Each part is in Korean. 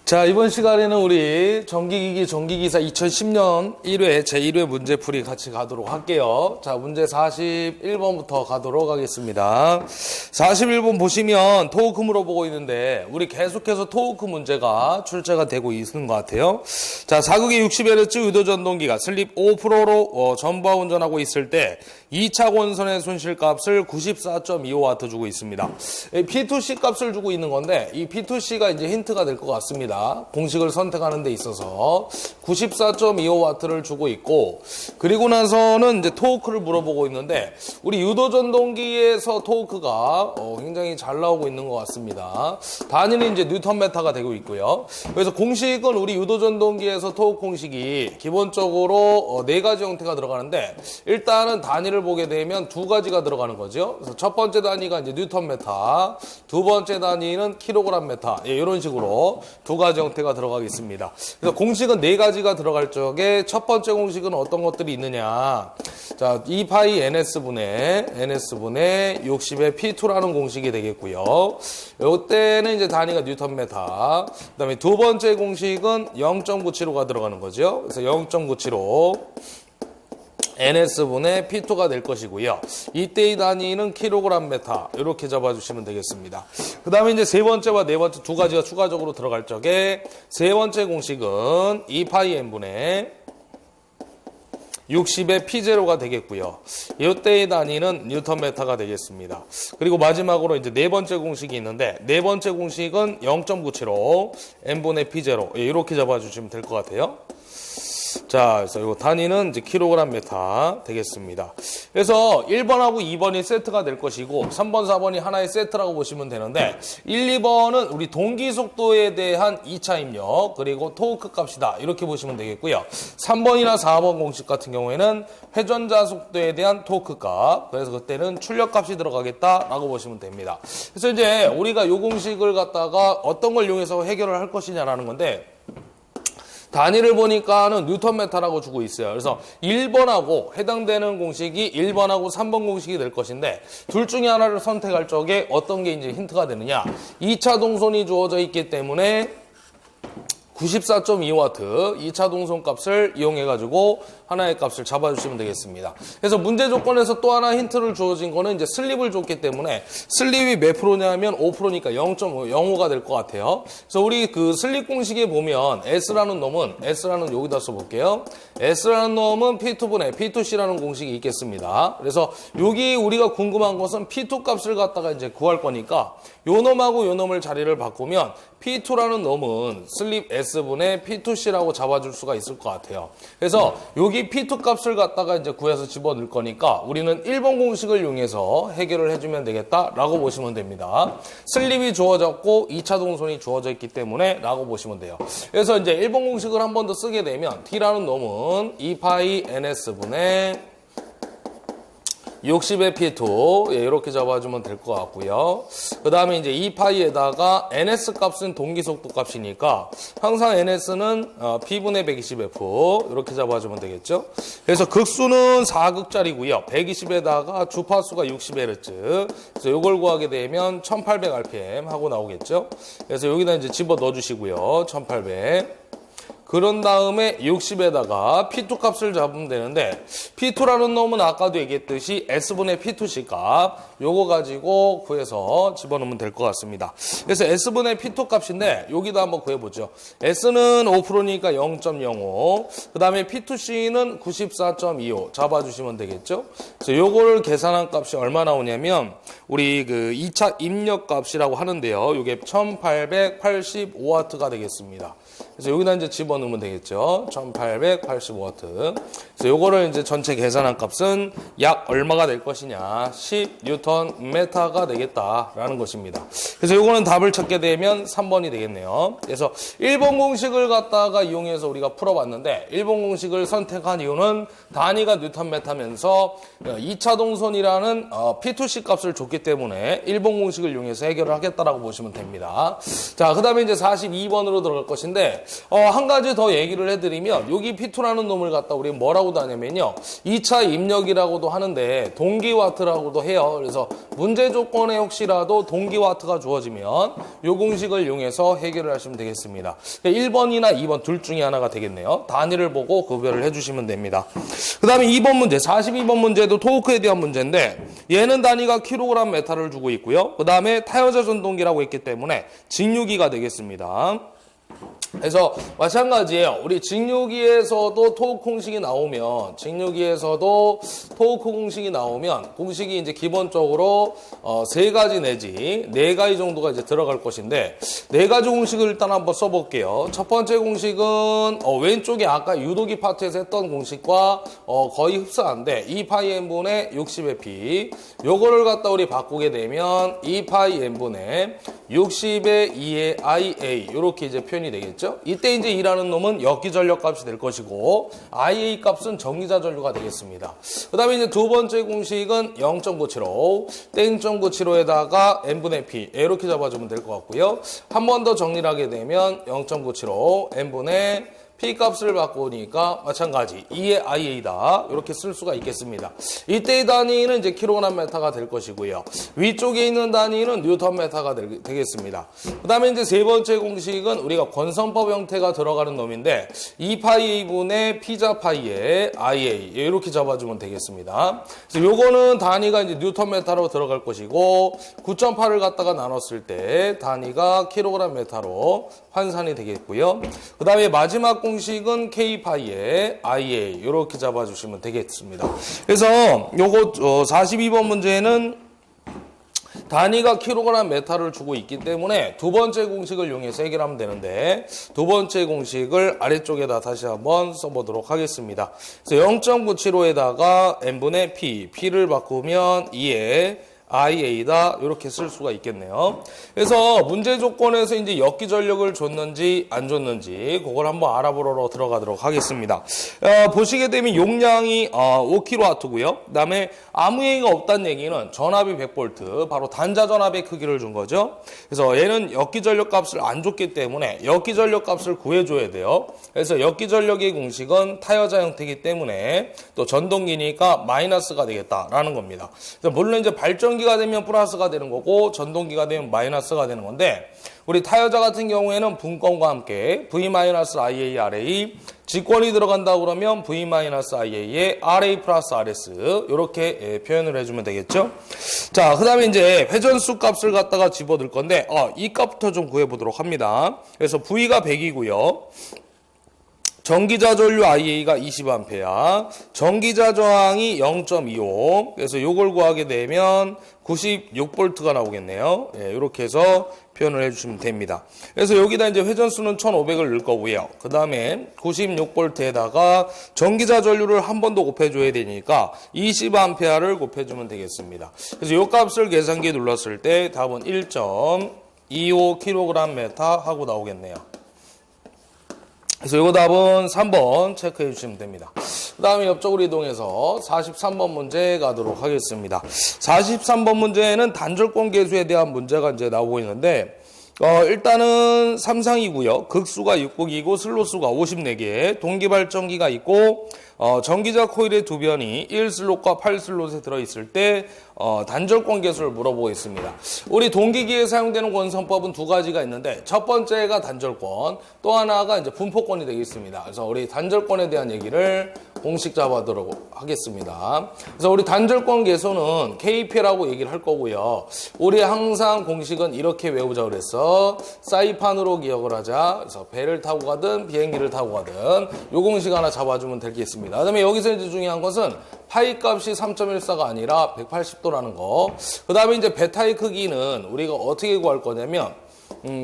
자, 이번 시간에는 우리 전기기기 전기기사 2010년 1회 제1회 문제풀이 같이 가도록 할게요. 자, 문제 41번부터 가도록 하겠습니다. 41번 보시면 토크 물어보고 있는데 우리 계속해서 토크 문제가 출제가 되고 있는 것 같아요. 자, 사극의 60Hz 유도전동기가 슬립 5%로 전부하 운전하고 있을 때 2차 권선의 손실값을 94.25W 주고 있습니다. P2C 값을 주고 있는 건데 이 P2C가 이제 힌트가 될 것 같습니다. 공식을 선택하는 데 있어서 94.25W를 주고 있고, 그리고 나서는 이제 토크를 물어보고 있는데 우리 유도전동기에서 토크가 굉장히 잘 나오고 있는 것 같습니다. 단위는 이제 뉴턴메타가 되고 있고요. 그래서 공식은 우리 유도전동기에서 토크 공식이 기본적으로 네 가지 형태가 들어가는데 일단은 단위를 보게 되면 두 가지가 들어가는 거죠. 그래서 첫 번째 단위가 이제 뉴턴메타, 두 번째 단위는 킬로그램메타, 이런 식으로 두 가지 형태가 들어가겠습니다. 그래서 공식은 네 가지가 들어갈 적에 첫 번째 공식은 어떤 것들이 있느냐. 자, 2파이 NS분의 60의 P2라는 공식이 되겠고요. 이때는 이제 단위가 뉴턴메타. 그 다음에 두 번째 공식은 0.975가 들어가는 거죠. 그래서 0.975. NS분의 P2가 될 것이고요. 이때의 단위는 킬로그램 메타 이렇게 잡아주시면 되겠습니다. 그 다음에 이제 세 번째와 네 번째 두 가지가 추가적으로 들어갈 적에 세 번째 공식은 2파이 N분의 60의 P0가 되겠고요. 이때의 단위는 뉴턴 메타가 되겠습니다. 그리고 마지막으로 이제 네 번째 공식이 있는데 네 번째 공식은 0.975 N분의 P0 이렇게 잡아주시면 될 것 같아요. 자, 그래서 이 단위는 이제 킬로그램 메타 되겠습니다. 그래서 1번하고 2번이 세트가 될 것이고 3번, 4번이 하나의 세트라고 보시면 되는데 1, 2번은 우리 동기 속도에 대한 2차 입력 그리고 토크 값이다 이렇게 보시면 되겠고요. 3번이나 4번 공식 같은 경우에는 회전자 속도에 대한 토크 값, 그래서 그때는 출력 값이 들어가겠다라고 보시면 됩니다. 그래서 이제 우리가 이 공식을 갖다가 어떤 걸 이용해서 해결을 할 것이냐라는 건데 단위를 보니까는 뉴턴메타라고 주고 있어요. 그래서 1번하고 해당되는 공식이 1번하고 3번 공식이 될 것인데 둘 중에 하나를 선택할 적에 어떤 게 이제 힌트가 되느냐. 2차 동선이 주어져 있기 때문에 94.2W 2차 동선 값을 이용해가지고 하나의 값을 잡아주시면 되겠습니다. 그래서 문제 조건에서 또 하나 힌트를 주어진 거는 이제 슬립을 줬기 때문에 슬립이 몇 프로냐면 5%니까 0.05가 될 것 같아요. 그래서 우리 그 슬립 공식에 보면 S라는 여기다 써볼게요. S라는 놈은 P2분의 P2C라는 공식이 있겠습니다. 그래서 여기 우리가 궁금한 것은 P2 값을 갖다가 이제 구할 거니까 요 놈하고 요 놈을 자리를 바꾸면 P2라는 놈은 슬립 S분의 P2C라고 잡아줄 수가 있을 것 같아요. 그래서 여기 P2 값을 갖다가 이제 구해서 집어넣을 거니까 우리는 1번 공식을 이용해서 해결을 해주면 되겠다라고 보시면 됩니다. 슬립이 주어졌고 2차 동선이 주어져 있기 때문에 라고 보시면 돼요. 그래서 이제 1번 공식을 한 번 더 쓰게 되면 T라는 놈은 2파이 NS분의 60의 P2 이렇게 잡아주면 될 것 같고요. 그 다음에 이제 2파이에다가 NS 값은 동기속도 값이니까 항상 NS는 P분의 120F 이렇게 잡아주면 되겠죠. 그래서 극수는 4극짜리고요. 120에다가 주파수가 60Hz. 그래서 이걸 구하게 되면 1800rpm 하고 나오겠죠. 그래서 여기다 이제 집어 넣어주시고요. 1800. 그런 다음에 60에다가 P2 값을 잡으면 되는데 P2라는 놈은 아까도 얘기했듯이 S분의 P2C 값 요거 가지고 구해서 집어넣으면 될 것 같습니다. 그래서 S분의 P2 값인데 여기다 한번 구해보죠. S는 5%니까 0.05 그 다음에 P2C는 94.25 잡아주시면 되겠죠. 그래서 요거를 계산한 값이 얼마 나오냐면 우리 그 2차 입력 값이라고 하는데요. 요게 1885W가 되겠습니다. 그래서 여기다 이제 집어넣으면 되겠죠. 1885W. 그래서 요거를 이제 전체 계산한 값은 약 얼마가 될 것이냐. 10Nm가 되겠다라는 것입니다. 그래서 요거는 답을 찾게 되면 3번이 되겠네요. 그래서 1번 공식을 갖다가 이용해서 우리가 풀어봤는데 1번 공식을 선택한 이유는 단위가 뉴턴메타면서 2차 동선이라는 P2C 값을 줬기 때문에 1번 공식을 이용해서 해결을 하겠다라고 보시면 됩니다. 자, 그 다음에 이제 42번으로 들어갈 것인데 한 가지 더 얘기를 해드리면 여기 P2라는 놈을 갖다 우리 뭐라고 하냐면요. 2차 입력이라고도 하는데 동기와트라고도 해요. 그래서 문제 조건에 혹시라도 동기와트가 주어지면 이 공식을 이용해서 해결을 하시면 되겠습니다. 1번이나 2번 둘 중에 하나가 되겠네요. 단위를 보고 구별을 해주시면 됩니다. 그 다음에 2번 문제, 42번 문제도 토크에 대한 문제인데 얘는 단위가 킬로그램 메타를 주고 있고요. 그 다음에 타여자 전동기라고 했기 때문에 직류기가 되겠습니다. 그래서 마찬가지예요. 우리 직류기에서도 토크 공식이 나오면 공식이 이제 기본적으로 3가지 내지 4가지 정도가 이제 들어갈 것인데 4가지 공식을 일단 한번 써볼게요. 첫 번째 공식은 왼쪽에 아까 유도기 파트에서 했던 공식과 거의 흡사한데 2파이 n분의 60의 p 요거를 갖다 우리 바꾸게 되면 2파이 n분의 60의 2의 ia 이렇게 이제 표현이 되겠죠. 이때 이제 2라는 놈은 역기전력 값이 될 것이고 IA 값은 전기자 전류가 되겠습니다. 그 다음에 이제 두 번째 공식은 0.975 땡.975에다가 n분의 p 이렇게 잡아주면 될 것 같고요. 한 번 더 정리를 하게 되면 0.975 n분의 P 값을 바꾸니까 마찬가지 2의 IA다 이렇게 쓸 수가 있겠습니다. 이때의 단위는 이제 킬로그램 메타가 될 것이고요. 위쪽에 있는 단위는 뉴턴 메타가 되겠습니다. 그 다음에 이제 세 번째 공식은 우리가 권선법 형태가 들어가는 놈인데 2파이분의 P자파이의 IA 이렇게 잡아주면 되겠습니다. 그래서 요거는 단위가 이제 뉴턴 메타로 들어갈 것이고 9.8을 갖다가 나눴을 때 단위가 킬로그램 메타로 환산이 되겠고요. 그 다음에 마지막 공식은 K파이의 IA 이렇게 잡아주시면 되겠습니다. 그래서 요거 42번 문제는 단위가 킬로그램 메타를 주고 있기 때문에 두 번째 공식을 이용해서 해결하면 되는데 두 번째 공식을 아래쪽에다 다시 한번 써보도록 하겠습니다. 그래서 0.975에다가 n분의 p를 바꾸면 2에 IA다 이렇게 쓸 수가 있겠네요. 그래서 문제 조건에서 이제 역기 전력을 줬는지 안 줬는지 그걸 한번 알아보러 들어가도록 하겠습니다. 보시게 되면 용량이 5kW고요. 그다음에 아무 얘기가 없다는 얘기는 전압이 100V 바로 단자 전압의 크기를 준 거죠. 그래서 얘는 역기 전력 값을 안 줬기 때문에 역기 전력 값을 구해줘야 돼요. 그래서 역기 전력의 공식은 타여자 형태이기 때문에 또 전동기니까 마이너스가 되겠다라는 겁니다. 그래서 물론 이제 발전기가 되면 플러스가 되는 거고 전동기가 되면 마이너스가 되는 건데 우리 타여자 같은 경우에는 분권과 함께 V-IA, RA 직권이 들어간다 그러면 V-IA에 RA 플러스 RS 이렇게 표현을 해주면 되겠죠. 자, 그 다음에 이제 회전수 값을 갖다가 집어들 건데 이 값부터 좀 구해보도록 합니다. 그래서 V가 100이고요. 전기자 전류 IA가 20A, 전기자 저항이 0.25. 그래서 요걸 구하게 되면 96V가 나오겠네요. 예, 이렇게 해서 표현을 해주시면 됩니다. 그래서 여기다 이제 회전수는 1500을 넣을 거고요. 그 다음에 96V에다가 전기자 전류를 한 번 더 곱해줘야 되니까 20A를 곱해주면 되겠습니다. 그래서 요 값을 계산기에 눌렀을 때 답은 1.25kg 하고 나오겠네요. 그래서 이거 답은 3번 체크해 주시면 됩니다. 그 다음에 옆쪽으로 이동해서 43번 문제 가도록 하겠습니다. 43번 문제는 단절권 계수에 대한 문제가 이제 나오고 있는데, 일단은 삼상이고요. 극수가 6극이고 슬롯수가 54개, 동기발전기가 있고, 전기자 코일의 두 변이 1슬롯과 8슬롯에 들어있을 때 단절권 계수를 물어보겠습니다. 우리 동기기에 사용되는 권선법은 두 가지가 있는데 첫 번째가 단절권, 또 하나가 이제 분포권이 되겠습니다. 그래서 우리 단절권에 대한 얘기를 공식 잡아보도록 하겠습니다. 그래서 우리 단절권 계수는 KP라고 얘기를 할 거고요. 우리 항상 공식은 이렇게 외우자 그랬어. 사이판으로 기억을 하자. 그래서 배를 타고 가든 비행기를 타고 가든 요 공식 하나 잡아주면 되겠습니다. 그 다음에 여기서 이제 중요한 것은 파이 값이 3.14가 아니라 180도라는 거. 그 다음에 이제 베타의 크기는 우리가 어떻게 구할 거냐면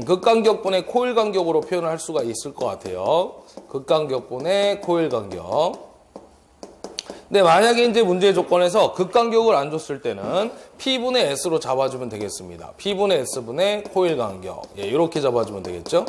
극간격분의 코일 간격으로 표현을 할 수가 있을 것 같아요. 극간격분의 코일 간격. 근데 만약에 이제 문제 조건에서 극간격을 안 줬을 때는 P분의 S로 잡아주면 되겠습니다. P분의 S분의 코일 간격. 예, 이렇게 잡아주면 되겠죠.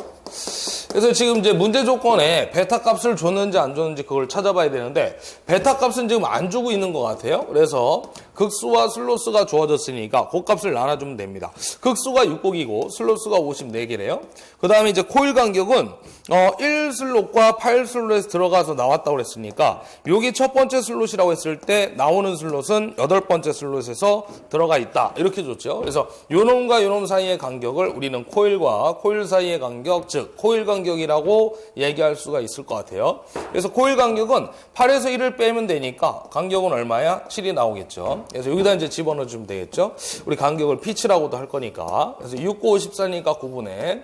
그래서 지금 이제 문제 조건에 베타 값을 줬는지 안 줬는지 그걸 찾아봐야 되는데 베타 값은 지금 안 주고 있는 것 같아요. 그래서 극수와 슬로스가 주어졌으니까 그 값을 나눠주면 됩니다. 극수가 6곡이고 슬로스가 54개래요. 그 다음에 이제 코일 간격은 1슬롯과 8슬롯에서 들어가서 나왔다고 그랬으니까 여기 첫 번째 슬롯이라고 했을 때 나오는 슬롯은 8번째 슬롯에서 들어가 있다. 이렇게 줬죠. 그래서 요놈과 요놈 사이의 간격을 우리는 코일과 코일 사이의 간격, 즉 코일 간격이라고 얘기할 수가 있을 것 같아요. 그래서 코일 간격은 8에서 1을 빼면 되니까 간격은 얼마야? 7이 나오겠죠. 그래서 여기다 이제 집어넣어 주면 되겠죠. 우리 간격을 P7라고도 할 거니까. 그래서 6, 9, 54니까 9분의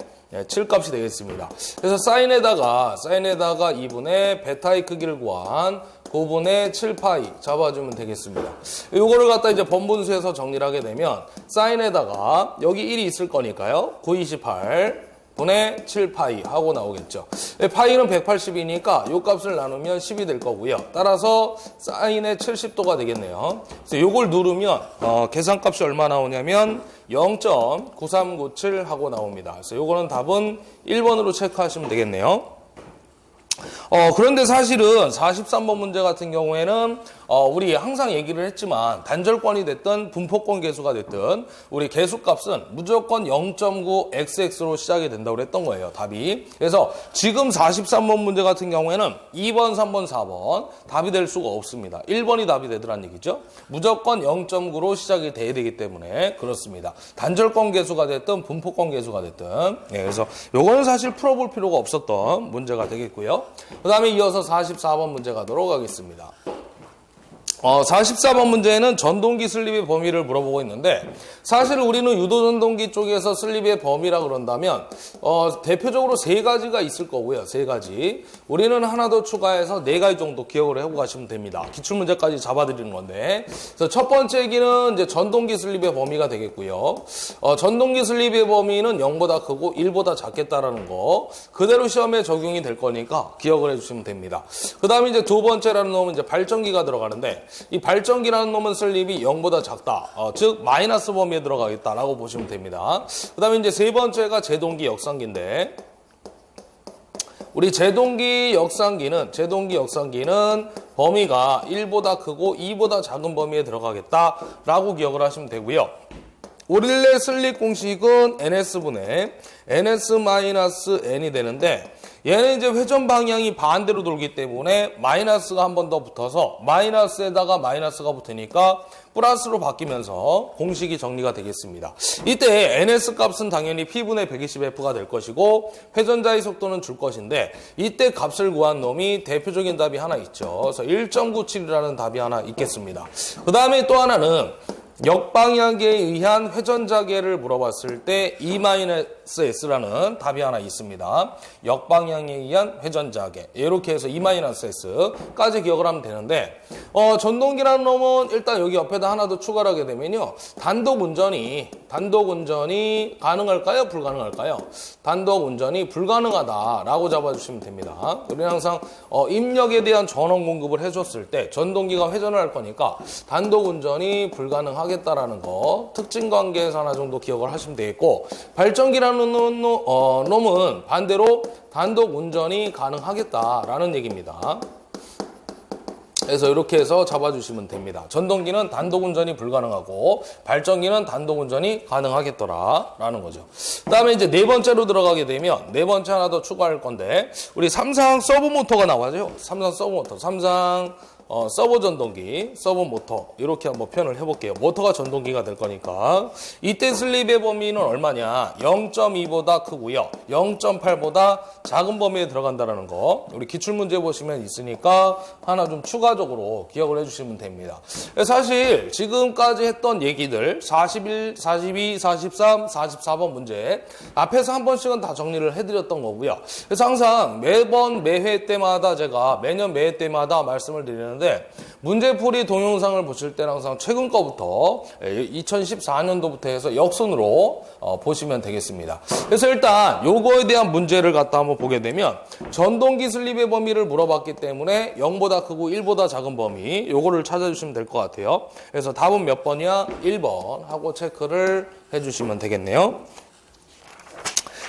7 값이 되겠습니다. 그래서 사인에다가 2분의 베타의 크기를 구한 9분의 7파이 잡아주면 되겠습니다. 이거를 갖다 이제 번분수에서 정리를 하게 되면 사인에다가 여기 1이 있을 거니까요. 928 분의 7파이 하고 나오겠죠. 파이는 180이니까 이 값을 나누면 10이 될 거고요. 따라서 사인의 70도가 되겠네요. 그래서 이걸 누르면 계산값이 얼마 나오냐면 0.9397 하고 나옵니다. 그래서 이거는 답은 1번으로 체크하시면 되겠네요. 그런데 사실은 43번 문제 같은 경우에는 우리 항상 얘기를 했지만 단절권이 됐든 분포권 계수가 됐든 우리 계수값은 무조건 0.9xx로 시작이 된다고 그랬던 거예요. 답이. 그래서 지금 43번 문제 같은 경우에는 2번, 3번, 4번 답이 될 수가 없습니다. 1번이 답이 되더란 얘기죠. 무조건 0.9로 시작이 돼야 되기 때문에 그렇습니다. 단절권 계수가 됐든 분포권 계수가 됐든. 그래서 요거는 사실 풀어볼 필요가 없었던 문제가 되겠고요. 그 다음에 이어서 44번 문제 가도록 하겠습니다. 44번 문제에는 전동기 슬립의 범위를 물어보고 있는데 사실 우리는 유도전동기 쪽에서 슬립의 범위라 그런다면 대표적으로 세 가지가 있을 거고요. 세 가지. 우리는 하나 더 추가해서 네 가지 정도 기억을 하고 가시면 됩니다. 기출문제까지 잡아드리는 건데 그래서 첫 번째 얘기는 이제 전동기 슬립의 범위가 되겠고요. 전동기 슬립의 범위는 0보다 크고 1보다 작겠다라는 거 그대로 시험에 적용이 될 거니까 기억을 해주시면 됩니다. 그 다음에 이제 두 번째라는 놈은 이제 발전기가 들어가는데 이 발전기라는 놈은 슬립이 0보다 작다. 즉 마이너스 범위에 들어가겠다라고 보시면 됩니다. 그 다음에 이제 세 번째가 제동기 역상기인데 우리 제동기 역상기는 범위가 1보다 크고 2보다 작은 범위에 들어가겠다라고 기억을 하시면 되고요. 원래 슬립 공식은 ns분의 ns-n이 되는데 얘는 이제 회전 방향이 반대로 돌기 때문에 마이너스가 한 번 더 붙어서 마이너스에다가 마이너스가 붙으니까 플러스로 바뀌면서 공식이 정리가 되겠습니다. 이때 ns 값은 당연히 p분의 120f가 될 것이고 회전자의 속도는 줄 것인데 이때 값을 구한 놈이 대표적인 답이 하나 있죠. 그래서 1.97이라는 답이 하나 있겠습니다. 그 다음에 또 하나는 역방향에 의한 회전자계를 물어봤을 때 E-S라는 답이 하나 있습니다. 역방향에 의한 회전자계. 이렇게 해서 E-S까지 기억을 하면 되는데 전동기라는 놈은 일단 여기 옆에다 하나 더 추가를 하게 되면요. 단독 운전이 가능할까요? 불가능할까요? 단독 운전이 불가능하다라고 잡아주시면 됩니다. 우리는 항상 입력에 대한 전원 공급을 해줬을 때 전동기가 회전을 할 거니까 단독 운전이 불가능하겠다라는 거 특징 관계에서 하나 정도 기억을 하시면 되겠고 발전기라는 놈은 반대로 단독 운전이 가능하겠다라는 얘기입니다. 그래서 이렇게 해서 잡아주시면 됩니다. 전동기는 단독 운전이 불가능하고 발전기는 단독 운전이 가능하겠더라라는 거죠. 그 다음에 이제 네 번째로 들어가게 되면 네 번째 하나 더 추가할 건데 우리 삼상 서브 모터가 나와죠. 삼상 서브 모터, 삼상 서버 전동기, 서버 모터 이렇게 한번 표현을 해볼게요. 모터가 전동기가 될 거니까 이때 슬립의 범위는 얼마냐? 0.2보다 크고요. 0.8보다 작은 범위에 들어간다는 거 우리 기출문제 보시면 있으니까 하나 좀 추가적으로 기억을 해주시면 됩니다. 사실 지금까지 했던 얘기들 41, 42, 43, 44번 문제 앞에서 한 번씩은 다 정리를 해드렸던 거고요. 그래서 항상 매번 매회 때마다 제가 매년 매회 때마다 말씀을 드리는 되는데 문제풀이 동영상을 보실 때는 항상 최근 거부터 2014년도부터 해서 역순으로 보시면 되겠습니다. 그래서 일단 요거에 대한 문제를 갖다 한번 보게 되면 전동기 슬립의 범위를 물어봤기 때문에 0보다 크고 1보다 작은 범위 요거를 찾아주시면 될 것 같아요. 그래서 답은 몇 번이야? 1번 하고 체크를 해주시면 되겠네요.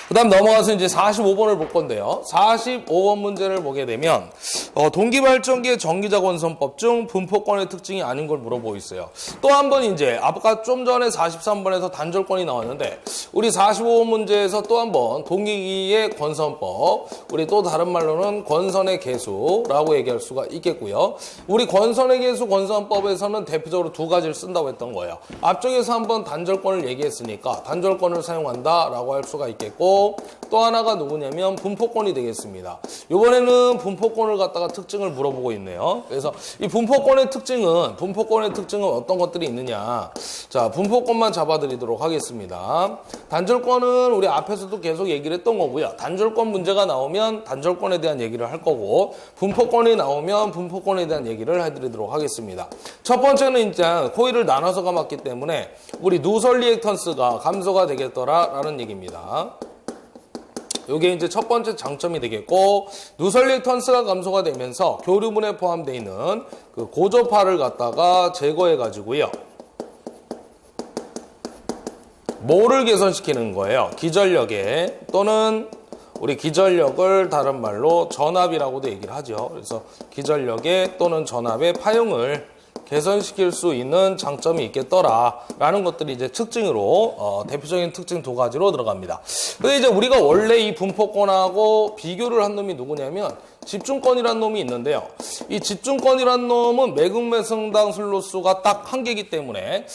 그 다음 넘어가서 이제 45번을 볼 건데요. 45번 문제를 보게 되면 동기발전기의 전기자권선법 중 분포권의 특징이 아닌 걸 물어보고 있어요. 또 한 번 이제 아까 좀 전에 43번에서 단절권이 나왔는데 우리 45번 문제에서 또 한 번 동기기의 권선법, 우리 또 다른 말로는 권선의 계수라고 얘기할 수가 있겠고요. 우리 권선의 계수 권선법에서는 대표적으로 두 가지를 쓴다고 했던 거예요. 앞쪽에서 한번 단절권을 얘기했으니까 단절권을 사용한다라고 할 수가 있겠고, 또 하나가 누구냐면 분포권이 되겠습니다. 이번에는 분포권을 갖다가 특징을 물어보고 있네요. 그래서 이 분포권의 특징은 어떤 것들이 있느냐. 자, 분포권만 잡아드리도록 하겠습니다. 단절권은 우리 앞에서도 계속 얘기를 했던 거고요. 단절권 문제가 나오면 단절권에 대한 얘기를 할 거고, 분포권이 나오면 분포권에 대한 얘기를 해드리도록 하겠습니다. 첫 번째는 이제 코일을 나눠서 감았기 때문에 우리 누설 리액턴스가 감소가 되겠더라라는 얘기입니다. 이게 이제 첫 번째 장점이 되겠고, 누설 리액턴스가 감소가 되면서 교류분에 포함되어 있는 그 고저파를 갖다가 제거해 가지고요. 뭐를 개선시키는 거예요? 기전력에, 또는 우리 기전력을 다른 말로 전압이라고도 얘기를 하죠. 그래서 기전력에 또는 전압의 파형을 개선시킬 수 있는 장점이 있겠더라라는 것들이 이제 특징으로 대표적인 특징 두 가지로 들어갑니다. 근데 이제 우리가 원래 이 분포권하고 비교를 한 놈이 누구냐면 집중권이라는 놈이 있는데요. 이 집중권이라는 놈은 매극매성당 슬로스가 딱 한 개이기 때문에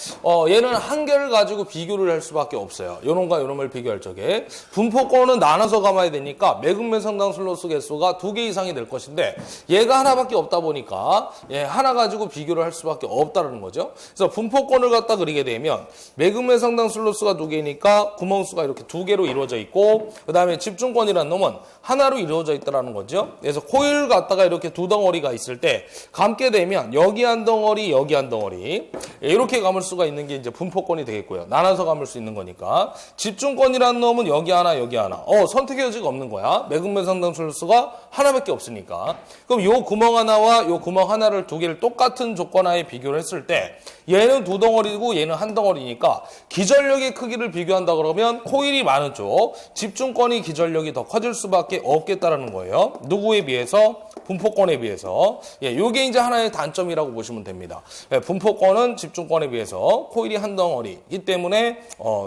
얘는 한 개를 가지고 비교를 할 수밖에 없어요. 요놈과 요놈을 비교할 적에. 분포권은 나눠서 감아야 되니까 매극매성당 슬로스 개수가 2개 이상이 될 것인데 얘가 하나밖에 없다 보니까 하나 가지고 비교를 할 수밖에 없다는 거죠. 그래서 분포권을 갖다 그리게 되면 매극매성당 슬로스가 2개니까 구멍수가 이렇게 2개로 이루어져 있고, 그 다음에 집중권이라는 놈은 하나로 이루어져 있다는 거죠. 그래서 코일 갖다가 이렇게 두 덩어리가 있을 때 감게 되면 여기 한 덩어리, 여기 한 덩어리 이렇게 감을 수가 있는 게 이제 분포권이 되겠고요. 나눠서 감을 수 있는 거니까. 집중권이라는 놈은 여기 하나, 여기 하나. 선택의 여지가 없는 거야. 매극매성당 슬로스가 하나밖에 없으니까. 그럼 요 구멍 하나와 요 구멍 하나를 두 개를 똑같은 조건 하에 비교를 했을 때 얘는 두 덩어리고 얘는 한 덩어리니까 기전력의 크기를 비교한다 그러면 코일이 많은 쪽 집중권이 기전력이 더 커질 수밖에 없겠다라는 거예요. 누구에 비해서? 분포권에 비해서. 요게 이제 하나의 단점이라고 보시면 됩니다. 분포권은 집중권에 비해서 코일이 한 덩어리이기 때문에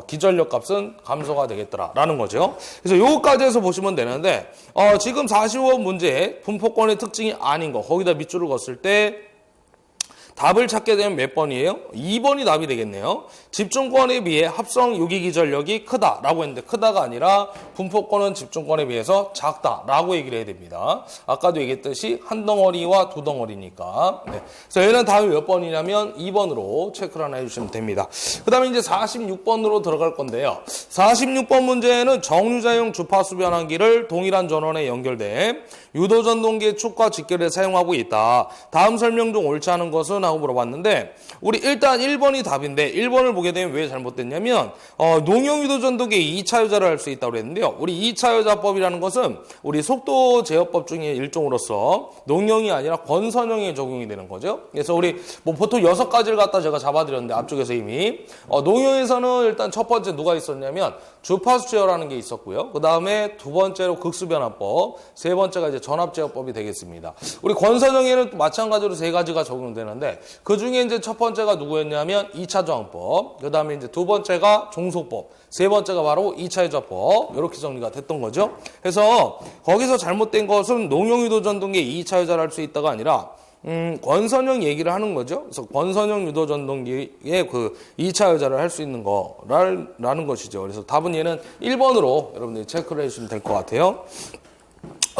기전력 값은 감소가 되겠더라라는 거죠. 그래서 요거까지 해서 보시면 되는데 지금 45번 문제 분포권의 특징이 아닌 거 거기다 밑줄을 걷을 때 답을 찾게 되면 몇 번이에요? 2번이 답이 되겠네요. 집중권에 비해 합성 유기기전력이 크다라고 했는데 크다가 아니라 분포권은 집중권에 비해서 작다라고 얘기를 해야 됩니다. 아까도 얘기했듯이 한 덩어리와 두 덩어리니까. 그래서 얘는 답이 몇 번이냐면 2번으로 체크를 하나 해주시면 됩니다. 그 다음에 이제 46번으로 들어갈 건데요. 46번 문제는 정류자용 주파수 변환기를 동일한 전원에 연결돼 유도전동기의 축과 직결에 사용하고 있다. 다음 설명 중 옳지 않은 것은? 하고 물어봤는데 우리 일단 1번이 답인데 1번을 보게 되면 왜 잘못됐냐면 농용 유도전동기의 2차 여자를 할 수 있다고 그랬는데요. 우리 2차 여자법이라는 것은 우리 속도 제어법 중에 일종으로서 농용이 아니라 권선형에 적용이 되는 거죠. 그래서 우리 뭐 보통 6가지를 갖다 제가 잡아드렸는데 앞쪽에서 이미 농용에서는 일단 첫 번째 누가 있었냐면 주파수 제어라는 게 있었고요. 그 다음에 두 번째로 극수변화법, 세 번째가 이제 전압제어법이 되겠습니다. 우리 권선형에는 또 마찬가지로 3가지가 적용되는데 그 중에 이제 첫 번째가 누구였냐면 2차 저항법, 그 다음에 이제 두 번째가 종속법, 세 번째가 바로 2차 여자법 이렇게 정리가 됐던 거죠. 그래서 거기서 잘못된 것은 농용 유도전동기에 2차 여자를 할 수 있다가 아니라 권선형 얘기를 하는 거죠. 그래서 권선형 유도전동기에 그 2차 여자를 할 수 있는 거라는 것이죠. 그래서 답은 얘는 1번으로 여러분들이 체크를 해주시면 될 것 같아요.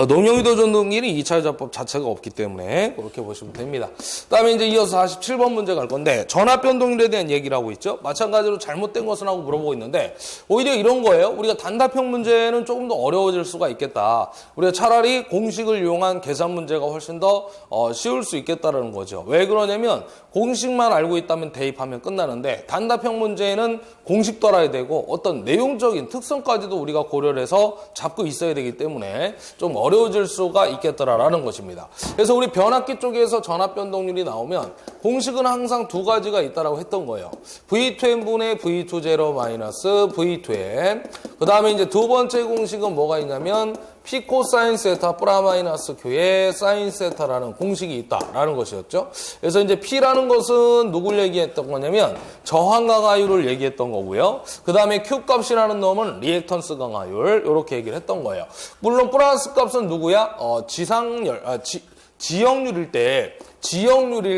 농용유도 전동기는 2차 유자법 자체가 없기 때문에 그렇게 보시면 됩니다. 그다음에 이제 이어서 47번 문제 갈 건데 전압 변동률에 대한 얘기를 하고 있죠. 마찬가지로 잘못된 것은 하고 물어보고 있는데 오히려 이런 거예요. 우리가 단답형 문제는 조금 더 어려워질 수가 있겠다. 우리가 차라리 공식을 이용한 계산 문제가 훨씬 더 쉬울 수 있겠다라는 거죠. 왜 그러냐면 공식만 알고 있다면 대입하면 끝나는데 단답형 문제는 공식도 알아야 되고 어떤 내용적인 특성까지도 우리가 고려를 해서 잡고 있어야 되기 때문에 좀 어려워질 수가 있겠더라라는 것입니다. 그래서 우리 변압기 쪽에서 전압 변동률이 나오면 공식은 항상 두 가지가 있다라고 했던 거예요. V2n분의 V20 마이너스 V2n. 그 다음에 이제 두 번째 공식은 뭐가 있냐면 P 코사인 세타 플라 마이너스 Q의 사인 세타라는 공식이 있다라는 것이었죠. 그래서 이제 P라는 것은 누굴 얘기했던 거냐면 저항 강화율을 얘기했던 거고요. 그 다음에 Q 값이라는 놈은 리액턴스 강화율 이렇게 얘기를 했던 거예요. 물론 플러스 값은 누구야? 지역률일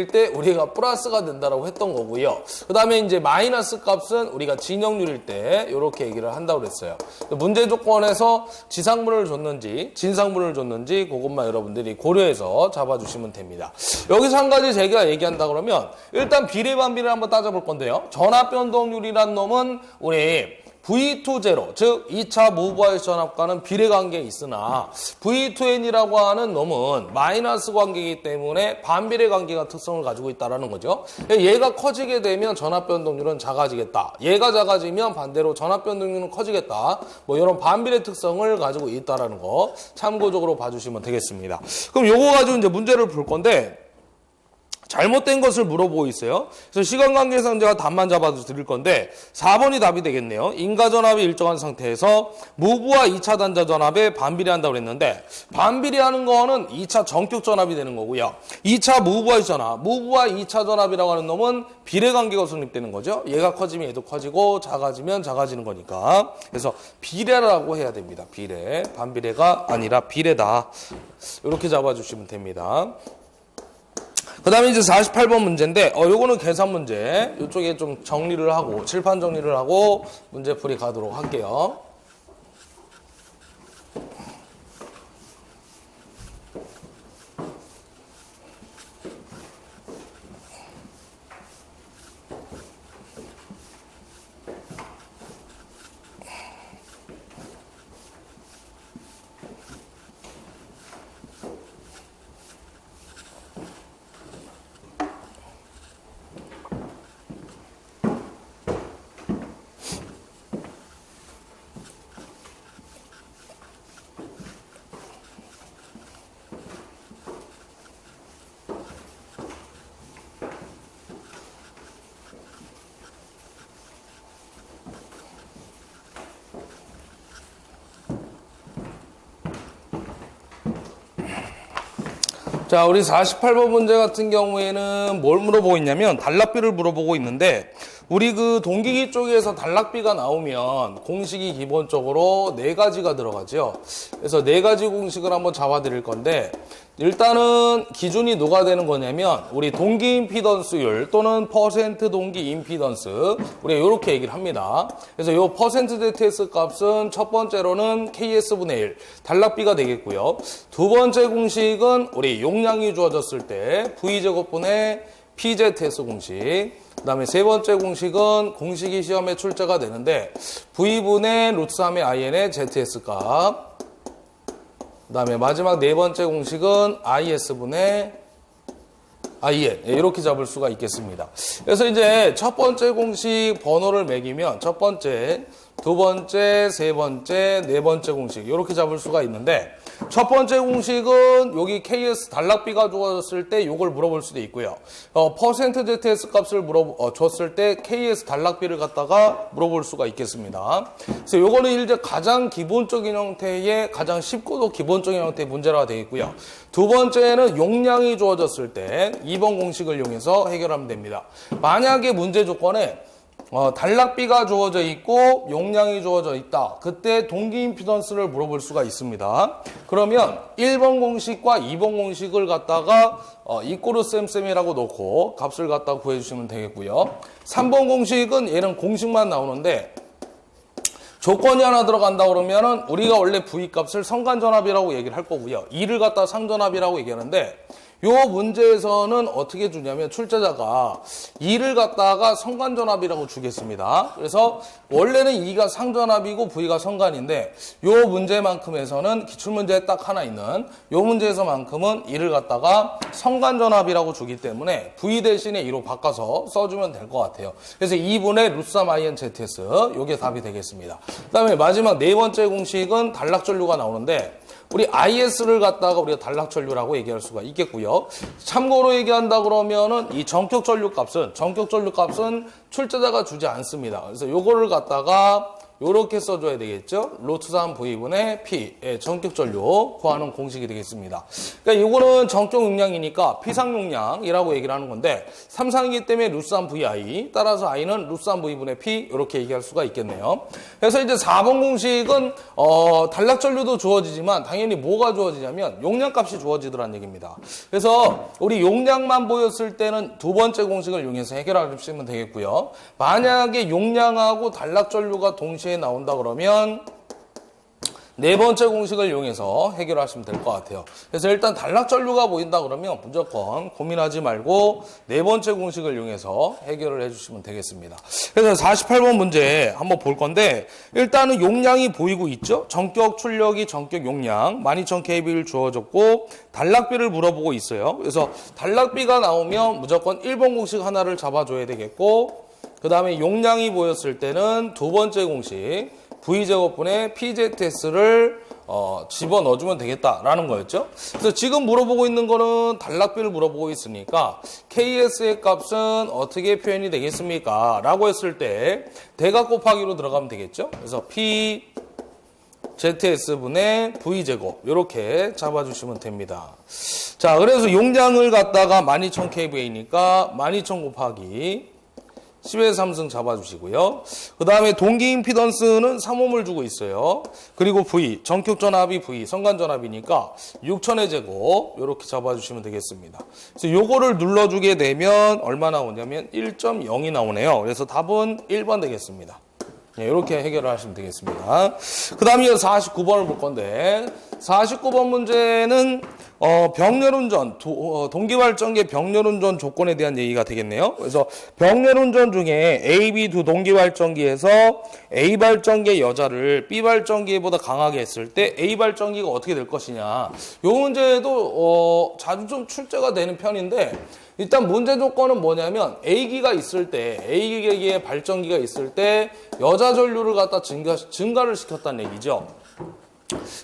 때 우리가 플러스가 된다라고 했던 거고요. 그 다음에 이제 마이너스 값은 우리가 진역률일 때 이렇게 얘기를 한다고 그랬어요. 문제 조건에서 지상분을 줬는지 진상분을 줬는지 그것만 여러분들이 고려해서 잡아주시면 됩니다. 여기서 한 가지 제가 얘기한다 그러면 일단 비례 반비례를 한번 따져볼 건데요. 전압 변동률이란 놈은 우리 V20, 즉 2차 무브와의 전압과는 비례관계에 있으나 V2n이라고 하는 놈은 마이너스 관계이기 때문에 반비례 관계가 특성을 가지고 있다는 거죠. 얘가 커지게 되면 전압 변동률은 작아지겠다. 얘가 작아지면 반대로 전압 변동률은 커지겠다. 뭐 이런 반비례 특성을 가지고 있다는 거 참고적으로 봐주시면 되겠습니다. 그럼 요거 가지고 이제 문제를 풀 건데 잘못된 것을 물어보고 있어요. 그래서 시간 관계상 제가 답만 잡아서 드릴 건데 4번이 답이 되겠네요. 인가전압이 일정한 상태에서 무브와 2차 단자 전압에 반비례한다고 그랬는데 반비례하는 거는 2차 전격 전압이 되는 거고요. 2차 무브와의 전압, 무브와 2차 전압이라고 하는 놈은 비례관계가 성립되는 거죠. 얘가 커지면 얘도 커지고 작아지면 작아지는 거니까. 그래서 비례라고 해야 됩니다. 비례. 반비례가 아니라 비례다. 이렇게 잡아주시면 됩니다. 그 다음에 이제 48번 문제인데, 요거는 계산 문제. 이쪽에 좀 정리를 하고, 칠판 정리를 하고, 문제풀이 가도록 할게요. 자, 우리 48번 문제 같은 경우에는 뭘 물어보고 있냐면 단락비를 물어보고 있는데 우리 그 동기기 쪽에서 단락비가 나오면 공식이 기본적으로 4가지가 들어가죠. 그래서 4가지 공식을 한번 잡아 드릴 건데 일단은 기준이 누가 되는 거냐면 우리 동기 임피던스율 또는 퍼센트 동기 임피던스 우리가 이렇게 얘기를 합니다. 그래서 이 퍼센트 ZS 값은 첫 번째로는 KS분의 1 단락비가 되겠고요. 두 번째 공식은 우리 용량이 주어졌을 때 V제곱분의 PZS 공식. 그 다음에 세 번째 공식은 공식이 시험에 출제가 되는데 V분의 루트 3의 IN의 ZS 값. 그 다음에 마지막 네 번째 공식은 IS분의 IN. 이렇게 잡을 수가 있겠습니다. 그래서 이제 첫 번째 공식 번호를 매기면 첫 번째, 두 번째, 세 번째, 네 번째 공식 이렇게 잡을 수가 있는데 첫 번째 공식은 여기 KS 단락비가 주어졌을 때 이걸 물어볼 수도 있고요. 퍼센트 ZS 값을 줬을 때 KS 단락비를 갖다가 물어볼 수가 있겠습니다. 그래서 요거는 이제 가장 기본적인 형태의 가장 쉽고도 기본적인 형태의 문제라가 되겠고요. 두 번째는 용량이 주어졌을 때 2번 공식을 이용해서 해결하면 됩니다. 만약에 문제 조건에 단락비가 주어져 있고 용량이 주어져 있다. 그때 동기 임피던스를 물어볼 수가 있습니다. 그러면 1번 공식과 2번 공식을 갖다가 이꼬르 쌤쌤이라고 놓고 값을 갖다가 구해주시면 되겠고요. 3번 공식은 얘는 공식만 나오는데 조건이 하나 들어간다 그러면은 우리가 원래 V값을 성간전압이라고 얘기를 할 거고요. 2를 갖다 상전압이라고 얘기하는데 요 문제에서는 어떻게 주냐면 출제자가 2를 갖다가 성간전압이라고 주겠습니다. 그래서 원래는 2가 상전압이고 V가 성간인데 요 문제만큼에서는 기출문제에 딱 하나 있는 요 문제에서만큼은 2를 갖다가 성간전압이라고 주기 때문에 V 대신에 2로 바꿔서 써주면 될 것 같아요. 그래서 2분의 루트3 INZS 요게 답이 되겠습니다. 그 다음에 마지막 네 번째 공식은 단락전류가 나오는데 우리 IS를 갖다가 우리가 단락전류라고 얘기할 수가 있겠고요. 참고로 얘기한다 그러면은 이 전격전류 값은 출제자가 주지 않습니다. 그래서 요거를 갖다가 요렇게 써줘야 되겠죠. 루트3 V분의 P, 전격전류 구하는 공식이 되겠습니다. 그러니까 요거는 전격 용량이니까 피상 용량이라고 얘기를 하는 건데 삼상이기 때문에 루트3 VI, 따라서 I는 루트3 V분의 P 이렇게 얘기할 수가 있겠네요. 그래서 이제 4번 공식은 단락전류도 주어지지만 당연히 뭐가 주어지냐면 용량값이 주어지더란 얘기입니다. 그래서 우리 용량만 보였을 때는 두 번째 공식을 이용해서 해결하시면 되겠고요. 만약에 용량하고 단락전류가 동시에 나온다 그러면 네 번째 공식을 이용해서 해결하시면 될 것 같아요. 그래서 일단 단락전류가 보인다 그러면 무조건 고민하지 말고 네 번째 공식을 이용해서 해결을 해주시면 되겠습니다. 그래서 48번 문제 한번 볼 건데 일단은 용량이 보이고 있죠. 전격 출력이 전격 용량 12,000kV를 주어졌고 단락비를 물어보고 있어요. 그래서 단락비가 나오면 무조건 1번 공식 하나를 잡아줘야 되겠고 그 다음에 용량이 보였을 때는 두 번째 공식 V제곱분의 PZS를 집어넣어주면 되겠다라는 거였죠. 그래서 지금 물어보고 있는 거는 단락비를 물어보고 있으니까 KS의 값은 어떻게 표현이 되겠습니까? 라고 했을 때 대각 곱하기로 들어가면 되겠죠. 그래서 PZS분의 V제곱 이렇게 잡아주시면 됩니다. 자, 그래서 용량을 갖다가 12,000kV니까 12,000 곱하기 10의 3승 잡아주시고요. 그 다음에 동기 임피던스는 3옴을 주고 있어요. 그리고 V, 전격전압이 V, 성간전압이니까 6,000의 제곱 이렇게 잡아주시면 되겠습니다. 그래서 요거를 눌러주게 되면 얼마 나오냐면 1.0이 나오네요. 그래서 답은 1번 되겠습니다. 네, 이렇게 해결을 하시면 되겠습니다. 그 다음에 49번을 볼 건데 49번 문제는 병렬운전, 동기발전기 병렬운전 조건에 대한 얘기가 되겠네요. 그래서 병렬운전 중에 A, B 두 동기발전기에서 A 발전기의 여자를 B 발전기보다 강하게 했을 때 A 발전기가 어떻게 될 것이냐. 이 문제도 자주 좀 출제가 되는 편인데 일단 문제 조건은 뭐냐면 A기가 있을 때, A기의 발전기가 있을 때 여자 전류를 갖다 증가를 시켰다는 얘기죠.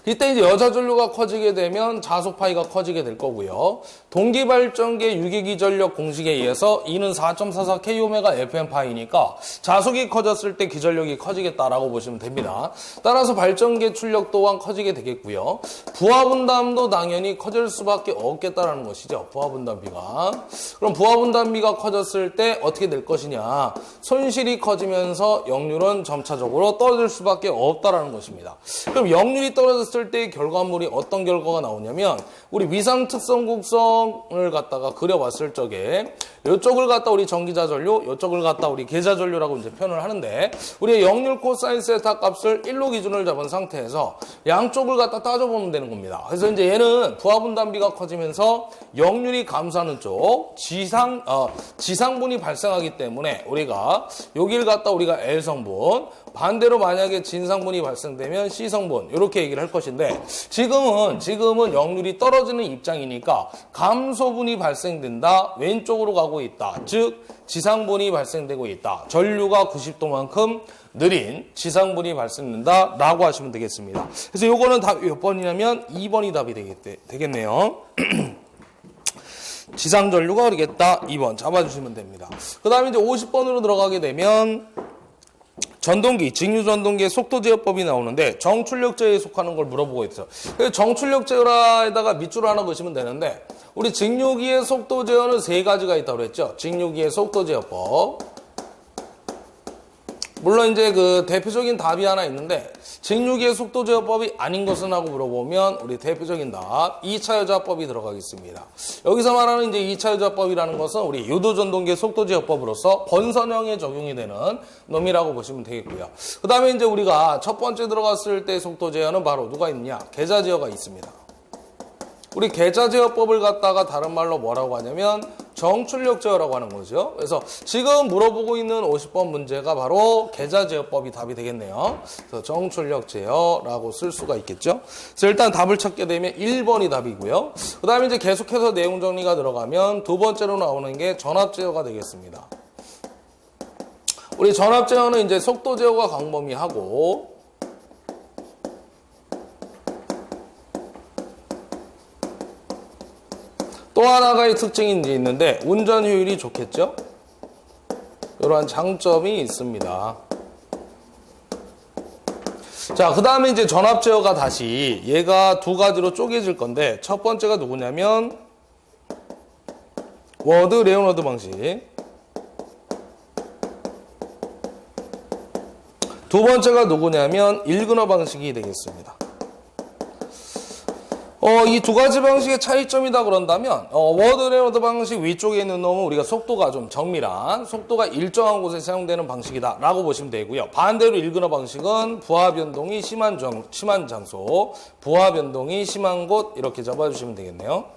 이때 이제 여자 전류가 커지게 되면 자속 파이가 커지게 될 거고요. 동기발전기의 유기기전력 공식에 의해서 E는 4.44 kΩ FM 파이니까 자속이 커졌을 때 기전력이 커지겠다라고 보시면 됩니다. 따라서 발전기의 출력 또한 커지게 되겠고요. 부하분담도 당연히 커질 수밖에 없겠다라는 것이죠. 부하분담비가. 그럼 부하분담비가 커졌을 때 어떻게 될 것이냐. 손실이 커지면서 역률은 점차적으로 떨어질 수밖에 없다라는 것입니다. 그럼 역률이 떨어졌을 때 결과물이 어떤 결과가 나오냐면 우리 위상 특성 곡선을 갖다가 그려봤을 적에 이쪽을 갖다 우리 전기자 전류, 이쪽을 갖다 우리 계자 전류라고 이제 표현을 하는데 우리의 역률 코사인 세타 값을 1로 기준을 잡은 상태에서 양쪽을 갖다 따져보면 되는 겁니다. 그래서 이제 얘는 부하분담비가 커지면서 역률이 감소하는 쪽 지상분이 발생하기 때문에 우리가 여기를 갖다 우리가 L성분 반대로 만약에 진상분이 발생되면 C성분 이렇게 얘기를 할 것인데 지금은 역률이 떨어지는 입장이니까 감소분이 발생된다. 왼쪽으로 가고 있다. 즉 지상분이 발생되고 있다. 전류가 90도만큼 느린 지상분이 발생된다 라고 하시면 되겠습니다. 그래서 요거는 답 몇 번이냐면 2번이 답이 되겠네요. 지상전류가 그러겠다. 2번 잡아주시면 됩니다. 그 다음에 이제 50번으로 들어가게 되면 전동기, 직류전동기의 속도제어법이 나오는데 정출력제에 속하는 걸 물어보고 있어요. 정출력제어에다가 밑줄을 하나 그시면 되는데 우리 직류기의 속도제어는 세 가지가 있다고 그랬죠. 직류기의 속도제어법. 물론 이제 그 대표적인 답이 하나 있는데 직류기의 속도 제어법이 아닌 것은 하고 물어보면 우리 대표적인 답 2차 여자법이 들어가겠습니다. 여기서 말하는 이제 2차 여자법이라는 것은 우리 유도전동기의 속도 제어법으로서 번선형에 적용이 되는 놈이라고 보시면 되겠고요. 그 다음에 이제 우리가 첫 번째 들어갔을 때 속도 제어는 바로 누가 있느냐? 계좌 제어가 있습니다. 우리 계좌 제어법을 갖다가 다른 말로 뭐라고 하냐면 정출력 제어라고 하는 거죠. 그래서 지금 물어보고 있는 50번 문제가 바로 계좌 제어법이 답이 되겠네요. 그래서 정출력 제어라고 쓸 수가 있겠죠. 그래서 일단 답을 찾게 되면 1번이 답이고요. 그 다음에 이제 계속해서 내용 정리가 들어가면 두 번째로 나오는 게 전압 제어가 되겠습니다. 우리 전압 제어는 이제 속도 제어가 광범위하고 또 하나의 특징이 이제 있는데 운전 효율이 좋겠죠? 이러한 장점이 있습니다. 자, 그 다음에 이제 전압 제어가 다시 얘가 두 가지로 쪼개질 건데 첫 번째가 누구냐면 워드 레오너드 방식. 두 번째가 누구냐면 일그너 방식이 되겠습니다. 이 두 가지 방식의 차이점이다 그런다면 워드 레오너드 방식 위쪽에 있는 놈은 우리가 속도가 좀 정밀한 속도가 일정한 곳에 사용되는 방식이다 라고 보시면 되고요. 반대로 일그너 방식은 부하 변동이 심한 장소, 부하 변동이 심한 곳 이렇게 잡아주시면 되겠네요.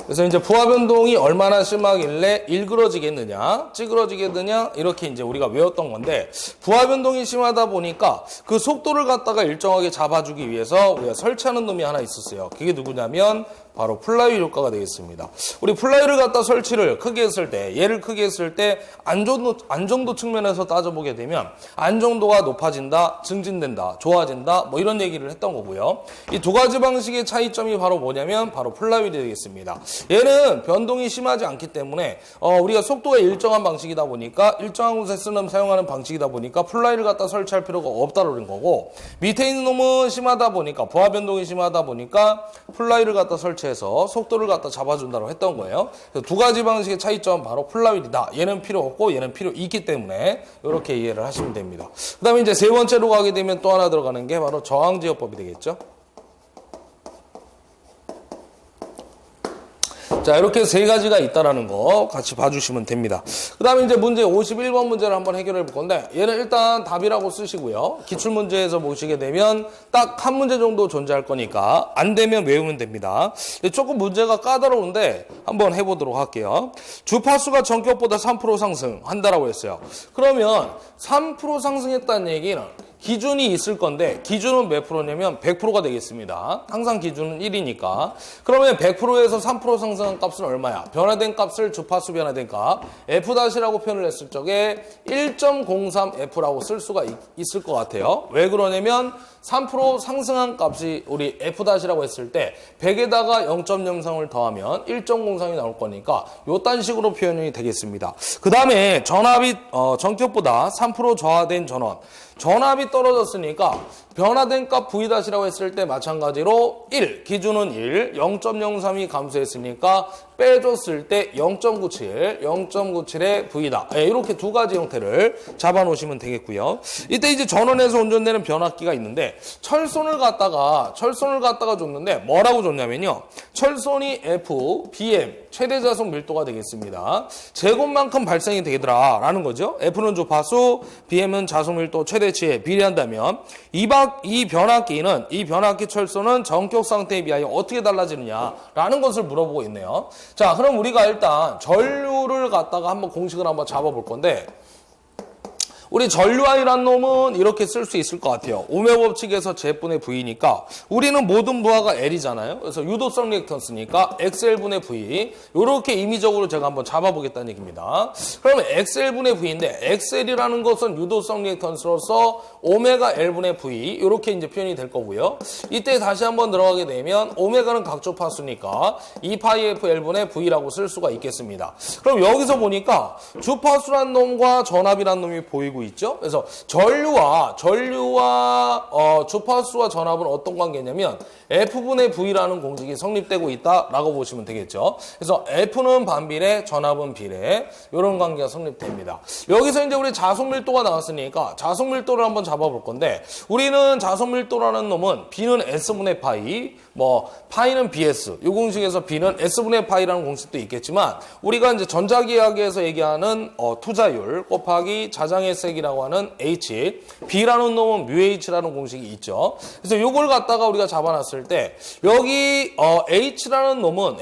그래서 이제 부하 변동이 얼마나 심하길래 일그러지겠느냐, 찌그러지겠느냐 이렇게 이제 우리가 외웠던 건데 부하 변동이 심하다 보니까 그 속도를 갖다가 일정하게 잡아주기 위해서 우리가 설치하는 놈이 하나 있었어요. 그게 누구냐면 바로 플라이휠 효과가 되겠습니다. 우리 플라이휠을 갖다 설치를 크게 했을 때, 얘를 크게 했을 때 안정도 측면에서 따져보게 되면 안정도가 높아진다, 증진된다, 좋아진다 뭐 이런 얘기를 했던 거고요. 이 두 가지 방식의 차이점이 바로 뭐냐면 바로 플라이휠이 되겠습니다. 얘는 변동이 심하지 않기 때문에 우리가 속도가 일정한 방식이다 보니까 일정한 곳에 사용하는 방식이다 보니까 플라이휠을 갖다 설치할 필요가 없다는 거고 밑에 있는 놈은 심하다 보니까 부하 변동이 심하다 보니까 플라이휠을 갖다 설치해서 속도를 갖다 잡아준다고 했던 거예요. 그래서 두 가지 방식의 차이점은 바로 플라이휠이다. 얘는 필요 없고 얘는 필요 있기 때문에 이렇게 이해를 하시면 됩니다. 그 다음에 이제 세 번째로 가게 되면 또 하나 들어가는 게 바로 저항제어법이 되겠죠. 자, 이렇게 세 가지가 있다라는 거 같이 봐주시면 됩니다. 그 다음에 이제 문제 51번 문제를 한번 해결해 볼 건데 얘는 일단 답이라고 쓰시고요. 기출문제에서 보시게 되면 딱 한 문제 정도 존재할 거니까 안 되면 외우면 됩니다. 조금 문제가 까다로운데 한번 해보도록 할게요. 주파수가 전격보다 3% 상승한다라고 했어요. 그러면 3% 상승했다는 얘기는 기준이 있을 건데 기준은 몇 프로냐면 100%가 되겠습니다. 항상 기준은 1이니까. 그러면 100%에서 3% 상승한 값은 얼마야? 변화된 값을 주파수 변화된 값 F-라고 표현을 했을 적에 1.03F라고 쓸 수가 있을 것 같아요. 왜 그러냐면 3% 상승한 값이 우리 F-라고 했을 때 100에다가 0.03을 더하면 1.03이 나올 거니까 요딴 식으로 표현이 되겠습니다. 그 다음에 전압이 전격보다 3% 저하된 전압이 떨어졌으니까 변화된 값 V-라고 했을 때 마찬가지로 1, 기준은 1, 0.03이 감소했으니까 빼줬을 때 0.97의 V다. 이렇게 두 가지 형태를 잡아놓으시면 되겠고요. 이때 이제 전원에서 운전되는 변압기가 있는데 철선을 갖다가 줬는데 뭐라고 줬냐면요. 철선이 F, BM, 최대 자속 밀도가 되겠습니다. 제곱만큼 발생이 되더라 라는 거죠. F는 주파수, BM은 자속 밀도 최대치에 비례한다면 이 변압기 철선은 전격 상태에 비하여 어떻게 달라지느냐라는 것을 물어보고 있네요. 자, 그럼 우리가 일단 전류를 갖다가 한번 공식을 한번 잡아볼 건데 우리 전류I라는 놈은 이렇게 쓸 수 있을 것 같아요. 오메 법칙에서 Z분의 V니까 우리는 모든 부하가 L이잖아요. 그래서 유도성 리액턴스니까 XL분의 V 이렇게 임의적으로 제가 한번 잡아보겠다는 얘기입니다. 그러면 XL분의 V인데 XL이라는 것은 유도성 리액턴스로서 오메가 L분의 V 이렇게 이제 표현이 될 거고요. 이때 다시 한번 들어가게 되면 오메가는 각주파수니까 2파이 FL분의 V라고 쓸 수가 있겠습니다. 그럼 여기서 보니까 주파수란 놈과 전압이란 놈이 보이고 보이고 있죠. 그래서 전류와 주파수와 전압은 어떤 관계냐면 F분의 V라는 공식이 성립되고 있다라고 보시면 되겠죠. 그래서 F는 반비례, 전압은 비례, 이런 관계가 성립됩니다. 여기서 이제 우리 자속 밀도가 나왔으니까 자속 밀도를 한번 잡아볼 건데, 우리는 자속 밀도라는 놈은 B는 S분의 파이, 파이는 BS, 이 공식에서 B는 S분의 파이라는 공식도 있겠지만, 우리가 이제 전자기하학에서 얘기하는 투자율 곱하기 자장의 세기라고 하는 H, B라는 놈은 μH라는 공식이 있죠. 그래서 이걸 갖다가 우리가 잡아놨을 때, 여기 H라는 놈은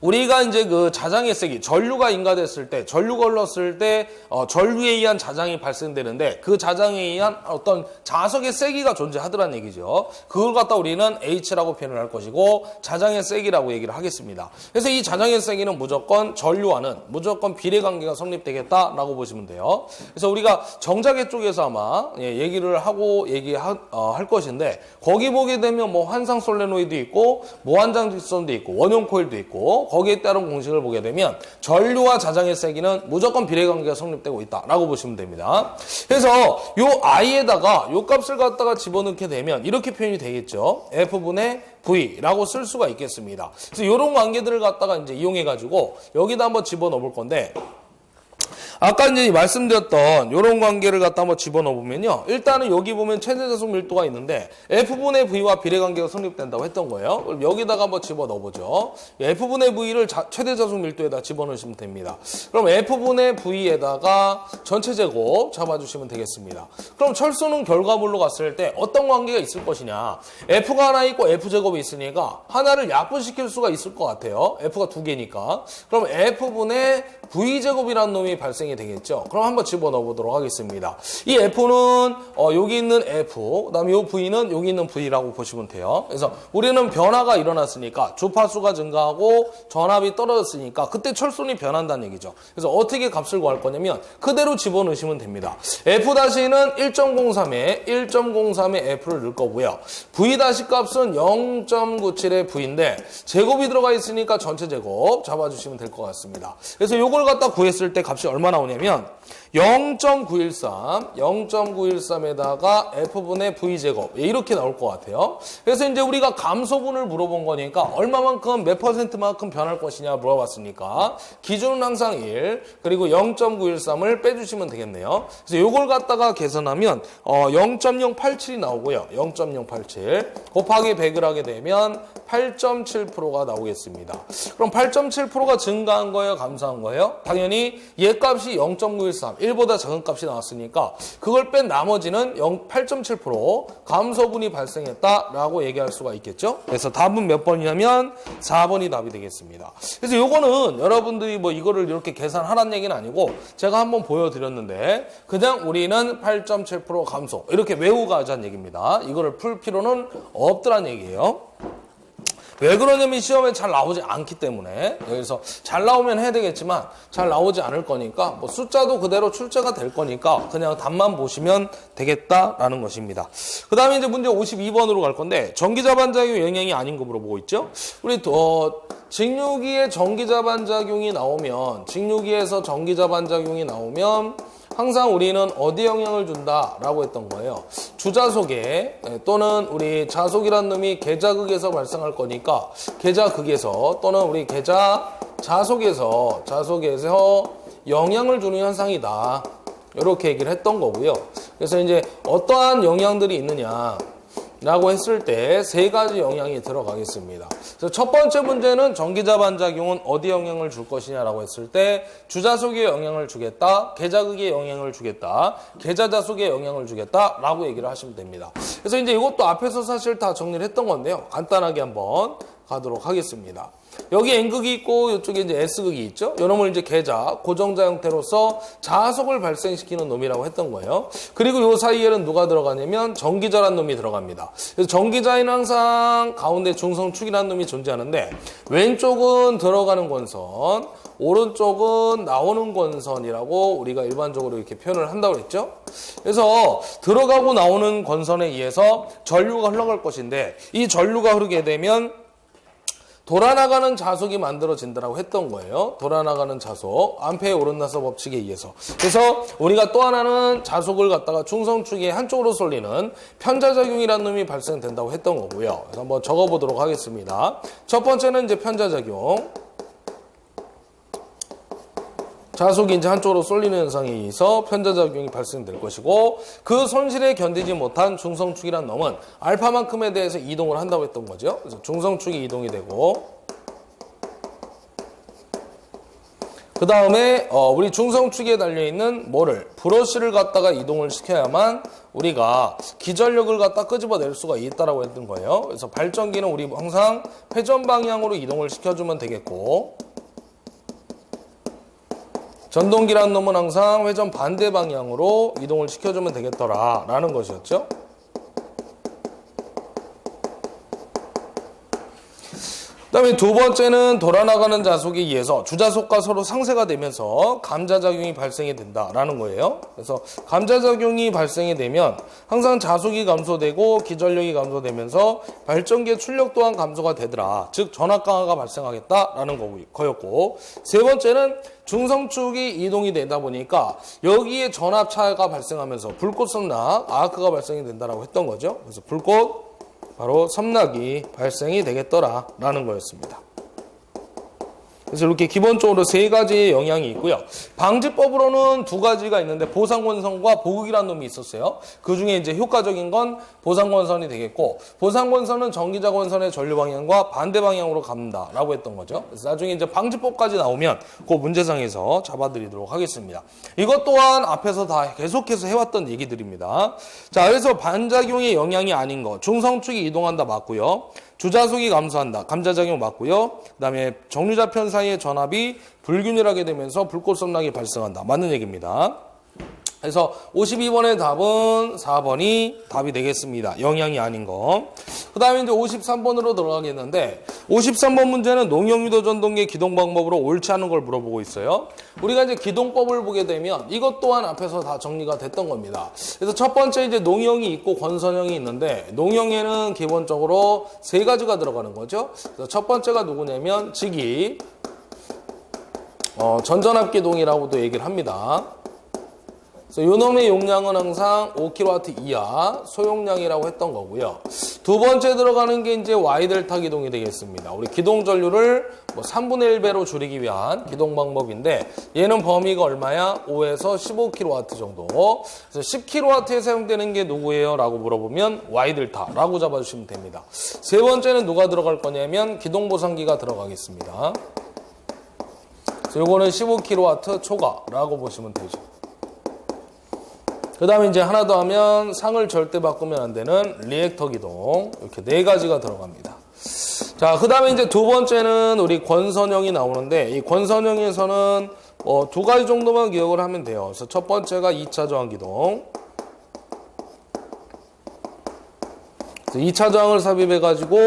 우리가 이제 그 자장의 세기, 전류가 인가됐을 때, 전류가 흘렀을 때, 전류에 의한 자장이 발생되는데, 그 자장에 의한 어떤 자석의 세기가 존재하더란 얘기죠. 그걸 갖다 우리는 H라고 표현을 할 것이고, 자장의 세기라고 얘기를 하겠습니다. 그래서 이 자장의 세기는 무조건 전류와는 무조건 비례 관계가 성립되겠다라고 보시면 돼요. 그래서 우리가 정자계 쪽에서 아마 얘기를 하고 할 것인데, 거기 보게 되면 환상 솔레노이드 있고, 무한장 직선도 있고, 원형 코일도 있고, 거기에 따른 공식을 보게 되면 전류와 자장의 세기는 무조건 비례관계가 성립되고 있다라고 보시면 됩니다. 그래서 요 I에다가 요 값을 갖다가 집어넣게 되면 이렇게 표현이 되겠죠. F분의 V라고 쓸 수가 있겠습니다. 그래서 이런 관계들을 갖다가 이제 이용해가지고 여기다 한번 집어넣어 볼 건데, 아까 이제 말씀드렸던 이런 관계를 갖다 한번 집어넣어 보면요. 일단은 여기 보면 최대 자속 밀도가 있는데 F분의 V와 비례 관계가 성립된다고 했던 거예요. 그럼 여기다가 한번 집어넣어 보죠. F분의 V를 최대 자속 밀도에다 집어넣으시면 됩니다. 그럼 F분의 V에다가 전체 제곱 잡아주시면 되겠습니다. 그럼 철수는 결과물로 갔을 때 어떤 관계가 있을 것이냐. F가 하나 있고 F제곱이 있으니까 하나를 약분시킬 수가 있을 것 같아요. F가 두 개니까. 그럼 F분의 V제곱이라는 놈이 발생이 되겠죠. 그럼 한번 집어넣어 보도록 하겠습니다. 이 F는 여기 있는 F, 그 다음에 이 V는 여기 있는 V라고 보시면 돼요. 그래서 우리는 변화가 일어났으니까 주파수가 증가하고 전압이 떨어졌으니까 그때 철순이 변한다는 얘기죠. 그래서 어떻게 값을 구할 거냐면 그대로 집어넣으시면 됩니다. F-는 1.03에 1.03에 F를 넣을 거고요. V- 값은 0.97의 V인데 제곱이 들어가 있으니까 전체 제곱 잡아주시면 될 것 같습니다. 그래서 이걸 갖다 구했을 때 값이 얼마 나오냐면 0.913에다가 F분의 V제곱 이렇게 나올 것 같아요. 그래서 이제 우리가 감소분을 물어본 거니까 얼마만큼 몇 %만큼 변할 것이냐 물어봤으니까 기준은 항상 1 그리고 0.913을 빼주시면 되겠네요. 그래서 이걸 갖다가 계산하면 0.087이 나오고요. 0.087 곱하기 100을 하게 되면 8.7%가 나오겠습니다. 그럼 8.7%가 증가한 거예요? 감소한 거예요? 당연히 얘 값이 0.913 1보다 작은 값이 나왔으니까 그걸 뺀 나머지는 8.7% 감소분이 발생했다라고 얘기할 수가 있겠죠. 그래서 답은 몇 번이냐면 4번이 답이 되겠습니다. 그래서 요거는 여러분들이 이거를 이렇게 계산하라는 얘기는 아니고 제가 한번 보여드렸는데 그냥 우리는 8.7% 감소 이렇게 외우고 가자는 얘기입니다. 이거를 풀 필요는 없더란 얘기예요. 왜 그러냐면 시험에 잘 나오지 않기 때문에. 그래서 잘 나오면 해야 되겠지만 잘 나오지 않을 거니까 숫자도 그대로 출제가 될 거니까 그냥 답만 보시면 되겠다라는 것입니다. 그 다음에 이제 문제 52번으로 갈 건데 전기자 반작용 영향이 아닌 거 물어보고 있죠. 우리 직류기에 전기자 반작용이 나오면 직류기에서 전기자 반작용이 나오면 항상 우리는 어디에 영향을 준다라고 했던 거예요. 주자속에 또는 우리 자속이라는 놈이 계자극에서 발생할 거니까 계자극에서 또는 우리 자속에서 영향을 주는 현상이다. 이렇게 얘기를 했던 거고요. 그래서 이제 어떠한 영향들이 있느냐 라고 했을 때 세 가지 영향이 들어가겠습니다. 그래서 첫 번째 문제는 전기자 반작용은 어디 영향을 줄 것이냐라고 했을 때 주자속에 영향을 주겠다, 계자극에 영향을 주겠다, 계자자속에 영향을 주겠다라고 얘기를 하시면 됩니다. 그래서 이제 이것도 앞에서 사실 다 정리를 했던 건데요. 간단하게 한번 가도록 하겠습니다. 여기 N극이 있고 이쪽에 이제 S극이 있죠. 이놈을 이제 계자, 고정자 형태로서 자속을 발생시키는 놈이라고 했던 거예요. 그리고 이 사이에는 누가 들어가냐면 전기자라는 놈이 들어갑니다. 그래서 전기자에는 항상 가운데 중성축이라는 놈이 존재하는데 왼쪽은 들어가는 권선, 오른쪽은 나오는 권선이라고 우리가 일반적으로 이렇게 표현을 한다고 했죠. 그래서 들어가고 나오는 권선에 의해서 전류가 흘러갈 것인데 이 전류가 흐르게 되면 돌아나가는 자속이 만들어진다라고 했던 거예요. 돌아나가는 자속, 암페의 오른나서 법칙에 의해서. 그래서 우리가 또 하나는 자속을 갖다가 중성축의 한쪽으로 쏠리는 편자작용이라는 놈이 발생된다고 했던 거고요. 그래서 한번 적어보도록 하겠습니다. 첫 번째는 이제 편자작용. 자속이 이제 한쪽으로 쏠리는 현상에 의해서 편자작용이 발생될 것이고, 그 손실에 견디지 못한 중성축이란 놈은 알파만큼에 대해서 이동을 한다고 했던 거죠. 그래서 중성축이 이동이 되고, 그 다음에 우리 중성축에 달려있는 뭐를 브러쉬를 갖다가 이동을 시켜야만 우리가 기전력을 갖다 끄집어낼 수가 있다라고 했던 거예요. 그래서 발전기는 우리 항상 회전 방향으로 이동을 시켜주면 되겠고, 전동기라는 놈은 항상 회전 반대 방향으로 이동을 시켜주면 되겠더라라는 것이었죠. 그 다음에 두 번째는 돌아나가는 자속에 의해서 주자속과 서로 상쇄가 되면서 감자작용이 발생이 된다라는 거예요. 그래서 감자작용이 발생이 되면 항상 자속이 감소되고 기전력이 감소되면서 발전기의 출력 또한 감소가 되더라. 즉 전압강화가 발생하겠다라는 거였고, 세 번째는 중성축이 이동이 되다 보니까 여기에 전압차가 발생하면서 불꽃 섬락, 아크가 발생이 된다라고 했던 거죠. 그래서 불꽃 바로 섬락이 발생이 되겠더라라는 거였습니다. 그래서 이렇게 기본적으로 세 가지의 영향이 있고요. 방지법으로는 두 가지가 있는데 보상권선과 보극이라는 놈이 있었어요. 그 중에 이제 효과적인 건 보상권선이 되겠고, 보상권선은 전기자권선의 전류 방향과 반대 방향으로 간다라고 했던 거죠. 그래서 나중에 이제 방지법까지 나오면 그 문제상에서 잡아드리도록 하겠습니다. 이것 또한 앞에서 다 계속해서 해왔던 얘기들입니다. 자, 그래서 반작용의 영향이 아닌 거, 중성축이 이동한다 맞고요. 주자속이 감소한다. 감자작용 맞고요. 그 다음에 정류자편 사이의 전압이 불균일하게 되면서 불꽃섬락이 발생한다. 맞는 얘기입니다. 그래서 52번의 답은 4번이 답이 되겠습니다. 영향이 아닌 거. 그 다음에 이제 53번으로 들어가겠는데, 53번 문제는 농용유도 전동기의 기동 방법으로 옳지 않은 걸 물어보고 있어요. 우리가 이제 기동법을 보게 되면 이것 또한 앞에서 다 정리가 됐던 겁니다. 그래서 첫 번째 이제 농형이 있고 권선형이 있는데, 농형에는 기본적으로 세 가지가 들어가는 거죠. 그래서 첫 번째가 누구냐면 직이 전전압기동이라고도 얘기를 합니다. 그래서 요 놈의 용량은 항상 5kW 이하 소용량이라고 했던 거고요. 두 번째 들어가는 게 이제 Y델타 기동이 되겠습니다. 우리 기동 전류를 3분의 1배로 줄이기 위한 기동 방법인데, 얘는 범위가 얼마야? 5에서 15kW 정도. 그래서 10kW에 사용되는 게 누구예요? 라고 물어보면 Y델타라고 잡아주시면 됩니다. 세 번째는 누가 들어갈 거냐면 기동 보상기가 들어가겠습니다. 그래서 요거는 15kW 초과라고 보시면 되죠. 그 다음에 이제 하나 더 하면 상을 절대 바꾸면 안 되는 리액터 기동, 이렇게 네 가지가 들어갑니다. 자, 그 다음에 이제 두 번째는 우리 권선형이 나오는데, 이 권선형에서는 두 가지 정도만 기억을 하면 돼요. 그래서 첫 번째가 2차 저항 기동. 2차 저항을 삽입해가지고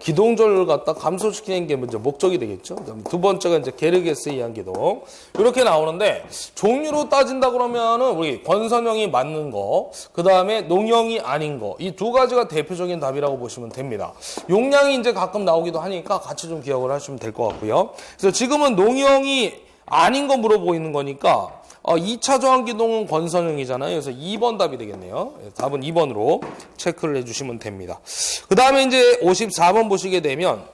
기동전류를 갖다 감소시키는 게 먼저 목적이 되겠죠. 두 번째가 이제 게르게스에 의한 기동. 이렇게 나오는데, 종류로 따진다 그러면은 우리 권선형이 맞는 거, 그 다음에 농형이 아닌 거, 이 두 가지가 대표적인 답이라고 보시면 됩니다. 용량이 이제 가끔 나오기도 하니까 같이 좀 기억을 하시면 될 것 같고요. 그래서 지금은 농형이 아닌 거 물어보고 있는 거니까 2차 저항 기동은 권선형이잖아요. 그래서 2번 답이 되겠네요. 답은 2번으로 체크를 해주시면 됩니다. 그 다음에 이제 54번 보시게 되면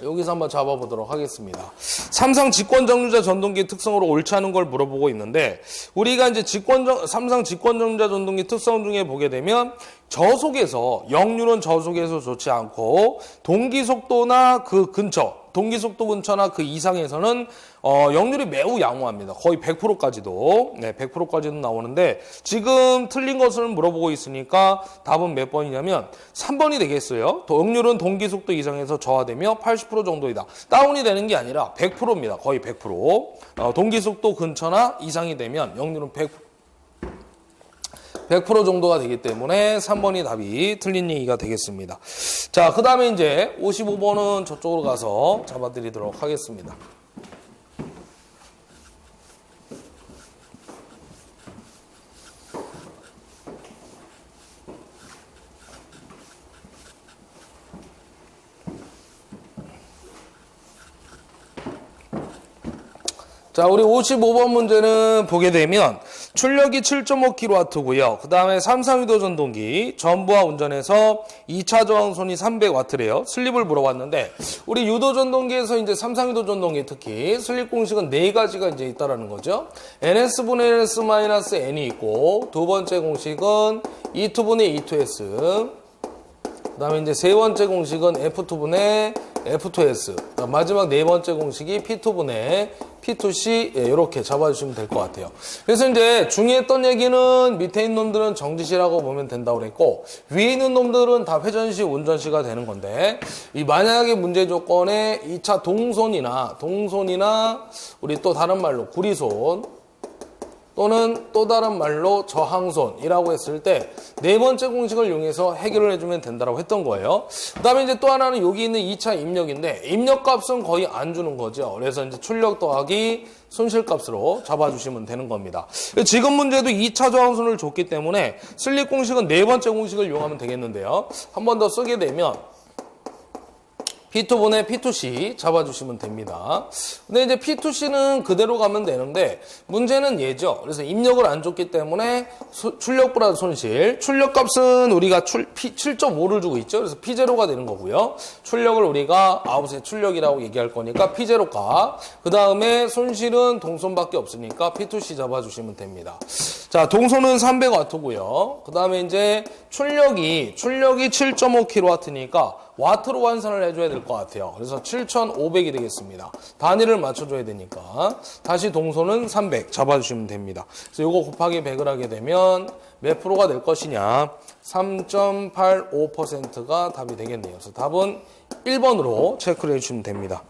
여기서 한번 잡아보도록 하겠습니다. 삼상 직권정류자 전동기 특성으로 옳지 않은 걸 물어보고 있는데, 우리가 이제 삼상 직권정류자 전동기 특성 중에 보게 되면 저속에서, 역류는 저속에서 좋지 않고 동기속도나 그 근처, 동기속도 근처나 그 이상에서는 역률이 매우 양호합니다. 거의 100%까지도. 네, 100%까지도 나오는데, 지금 틀린 것을 물어보고 있으니까 답은 몇 번이냐면 3번이 되겠어요. 역률은 동기속도 이상에서 저하되며 80% 정도이다. 다운이 되는 게 아니라 100%입니다. 거의 100%. 동기속도 근처나 이상이 되면 역률은 100% 정도가 되기 때문에 3번이 답이 틀린 얘기가 되겠습니다. 자, 그 다음에 이제 55번은 저쪽으로 가서 잡아드리도록 하겠습니다. 자, 우리 55번 문제는 보게 되면 출력이 7.5kW고요. 그 다음에 삼상유도 전동기 전부와 운전해서 2차 저항선이 300W래요. 슬립을 물어봤는데 우리 유도 전동기에서 이제 삼상유도 전동기 특히 슬립 공식은 4가지가 이제 있다라는 거죠. NS분의 NS-N이 있고 두 번째 공식은 E2분의 E2S 그 다음에 이제 세 번째 공식은 F2분의 F2S 마지막 네 번째 공식이 P2분의 P2C 이렇게 잡아주시면 될 것 같아요. 그래서 이제 중요했던 얘기는 밑에 있는 놈들은 정지시라고 보면 된다고 그랬고 위에 있는 놈들은 다 회전시, 운전시가 되는 건데 이 만약에 문제 조건에 2차 동손이나 우리 또 다른 말로 구리손 또는 또 다른 말로 저항손이라고 했을 때 네 번째 공식을 이용해서 해결을 해주면 된다고 했던 거예요. 그 다음에 이제 또 하나는 여기 있는 2차 입력인데 입력값은 거의 안 주는 거죠. 그래서 이제 출력 더하기 손실값으로 잡아주시면 되는 겁니다. 지금 문제도 2차 저항손을 줬기 때문에 슬립 공식은 네 번째 공식을 이용하면 되겠는데요. 한 번 더 쓰게 되면 P2분의 P2C 잡아주시면 됩니다. 근데 이제 P2C는 그대로 가면 되는데 문제는 얘죠. 그래서 입력을 안 줬기 때문에 출력보다 손실. 출력값은 우리가 7.5를 주고 있죠. 그래서 P0가 되는 거고요. 출력을 우리가 아웃의 출력이라고 얘기할 거니까 P0가. 그 다음에 손실은 동손밖에 없으니까 P2C 잡아주시면 됩니다. 자, 동손은 300W고요. 그 다음에 이제 출력이 7.5kW니까 와트로 환산을 해줘야 될 것 같아요. 그래서 7,500이 되겠습니다. 단위를 맞춰줘야 되니까 다시 동선은 300 잡아주시면 됩니다. 그래서 이거 곱하기 100을 하게 되면 몇 프로가 될 것이냐 3.85%가 답이 되겠네요. 그래서 답은 1번으로 체크를 해주시면 됩니다.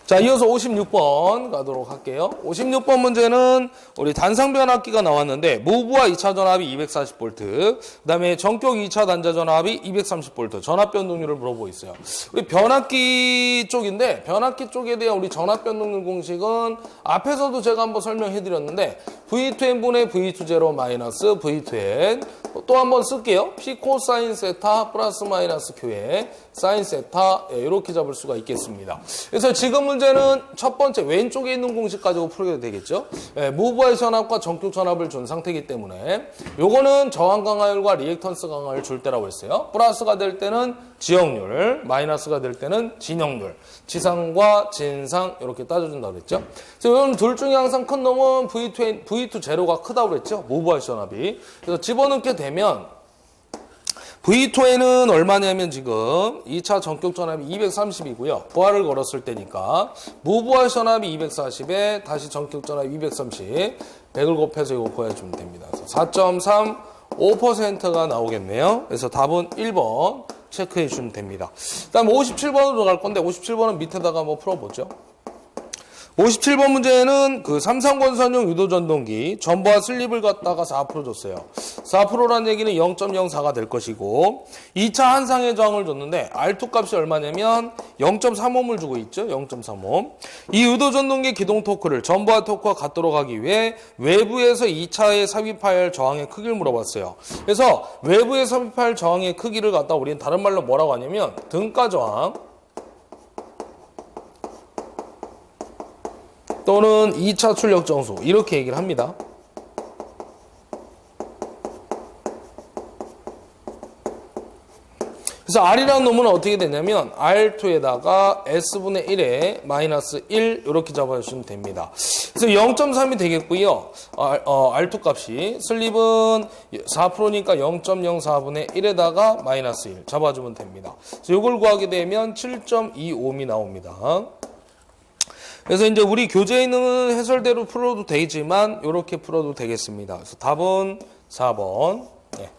자, 이어서 56번 가도록 할게요. 56번 문제는 우리 단상 변압기가 나왔는데 무브와 2차 전압이 240V 그 다음에 전격 2차 단자 전압이 230V 전압 변동률을 물어보고 있어요. 우리 변압기 쪽인데 변압기 쪽에 대한 우리 전압 변동률 공식은 앞에서도 제가 한번 설명해 드렸는데 V2N분의 V2제로 마이너스 V2N 또 한번 쓸게요. P 코사인 세타 플러스 마이너스 Q에 사인 세타 이렇게 잡을 수가 있겠습니다. 그래서 지금 문제는 첫 번째 왼쪽에 있는 공식 가지고 풀게 되겠죠. 무브와의 전압과 전격 전압을 준 상태이기 때문에 요거는 저항 강화율과 리액턴스 강화율 줄 때라고 했어요. 플러스가 될 때는 지역률, 마이너스가 될 때는 진역률, 지상과 진상 이렇게 따져준다고 그랬죠. 그래서 이건 둘 중에 항상 큰 놈은 V2 제로가 크다고 그랬죠. 무브와의 전압이. 그래서 집어넣게 되면 V2에는 얼마냐면 지금 2차 전격 전압이 230이고요. 부하를 걸었을 때니까 무부하 전압이 240에 다시 전격 전압이 230 100을 곱해서 이거 구해주면 됩니다. 4.35%가 나오겠네요. 그래서 답은 1번 체크해 주시면 됩니다. 그 다음 57번으로 갈 건데 57번은 밑에다가 한번 풀어보죠. 57번 문제는 그 삼성권선용 유도전동기 전부와 슬립을 갖다가 4% 줬어요. 4%라는 얘기는 0.04가 될 것이고 2차 한상의 저항을 줬는데 R2 값이 얼마냐면 0.35을 주고 있죠. 0.35. 이 유도전동기 기동 토크를 전부와 토크와 같도록 하기 위해 외부에서 2차에 삽입해야 할 저항의 크기를 물어봤어요. 그래서 외부에 삽입해야 할 저항의 크기를 갖다 우리는 다른 말로 뭐라고 하냐면 등가 저항 또는 2차 출력 정수 이렇게 얘기를 합니다. 그래서 R이라는 놈은 어떻게 되냐면 R2에다가 S분의 1에 마이너스 1 이렇게 잡아주시면 됩니다. 그래서 0.3이 되겠고요. R2 값이 슬립은 4%니까 0.04분의 1에다가 마이너스 1 잡아주면 됩니다. 그래서 이걸 구하게 되면 7.25옴이 나옵니다. 그래서 이제 우리 교재에 있는 해설대로 풀어도 되지만 이렇게 풀어도 되겠습니다. 그래서 답은 4번. 네.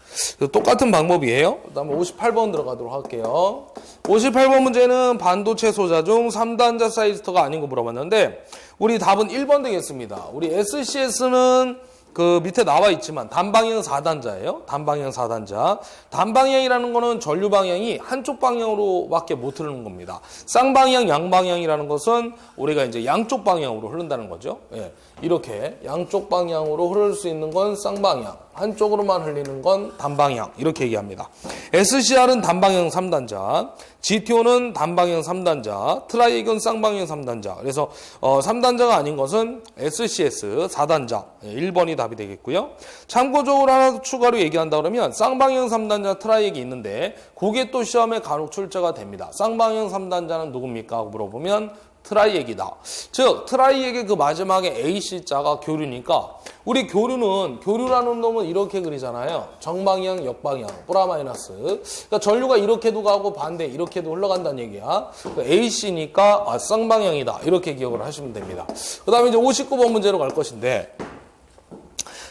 똑같은 방법이에요. 그 다음에 58번 들어가도록 할게요. 58번 문제는 반도체 소자 중 3단자 사이즈터가 아닌 거 물어봤는데 우리 답은 1번 되겠습니다. 우리 SCS는 그 밑에 나와 있지만 단방향 4단자예요. 단방향 4단자. 단방향이라는 거는 전류 방향이 한쪽 방향으로밖에 못 흐르는 겁니다. 쌍방향, 양방향이라는 것은 우리가 이제 양쪽 방향으로 흐른다는 거죠. 예. 이렇게 양쪽 방향으로 흐를 수 있는 건 쌍방향, 한쪽으로만 흘리는 건 단방향 이렇게 얘기합니다. SCR은 단방향 3단자, GTO는 단방향 3단자, 트라이액은 쌍방향 3단자. 그래서 3단자가 아닌 것은 SCS 4단자 1번이 답이 되겠고요. 참고적으로 하나 더 추가로 얘기한다 그러면 쌍방향 3단자 트라이액이 있는데 그게 또 시험에 간혹 출제가 됩니다. 쌍방향 3단자는 누굽니까? 하고 물어보면 트라이액이다. 즉 트라이액의 그 마지막에 AC자가 교류니까 우리 교류라는 놈은 이렇게 그리잖아요. 정방향, 역방향, 플라 마이너스. 그러니까 전류가 이렇게도 가고 반대 이렇게도 흘러간다는 얘기야. AC니까 쌍방향이다. 이렇게 기억을 하시면 됩니다. 그 다음에 이제 59번 문제로 갈 것인데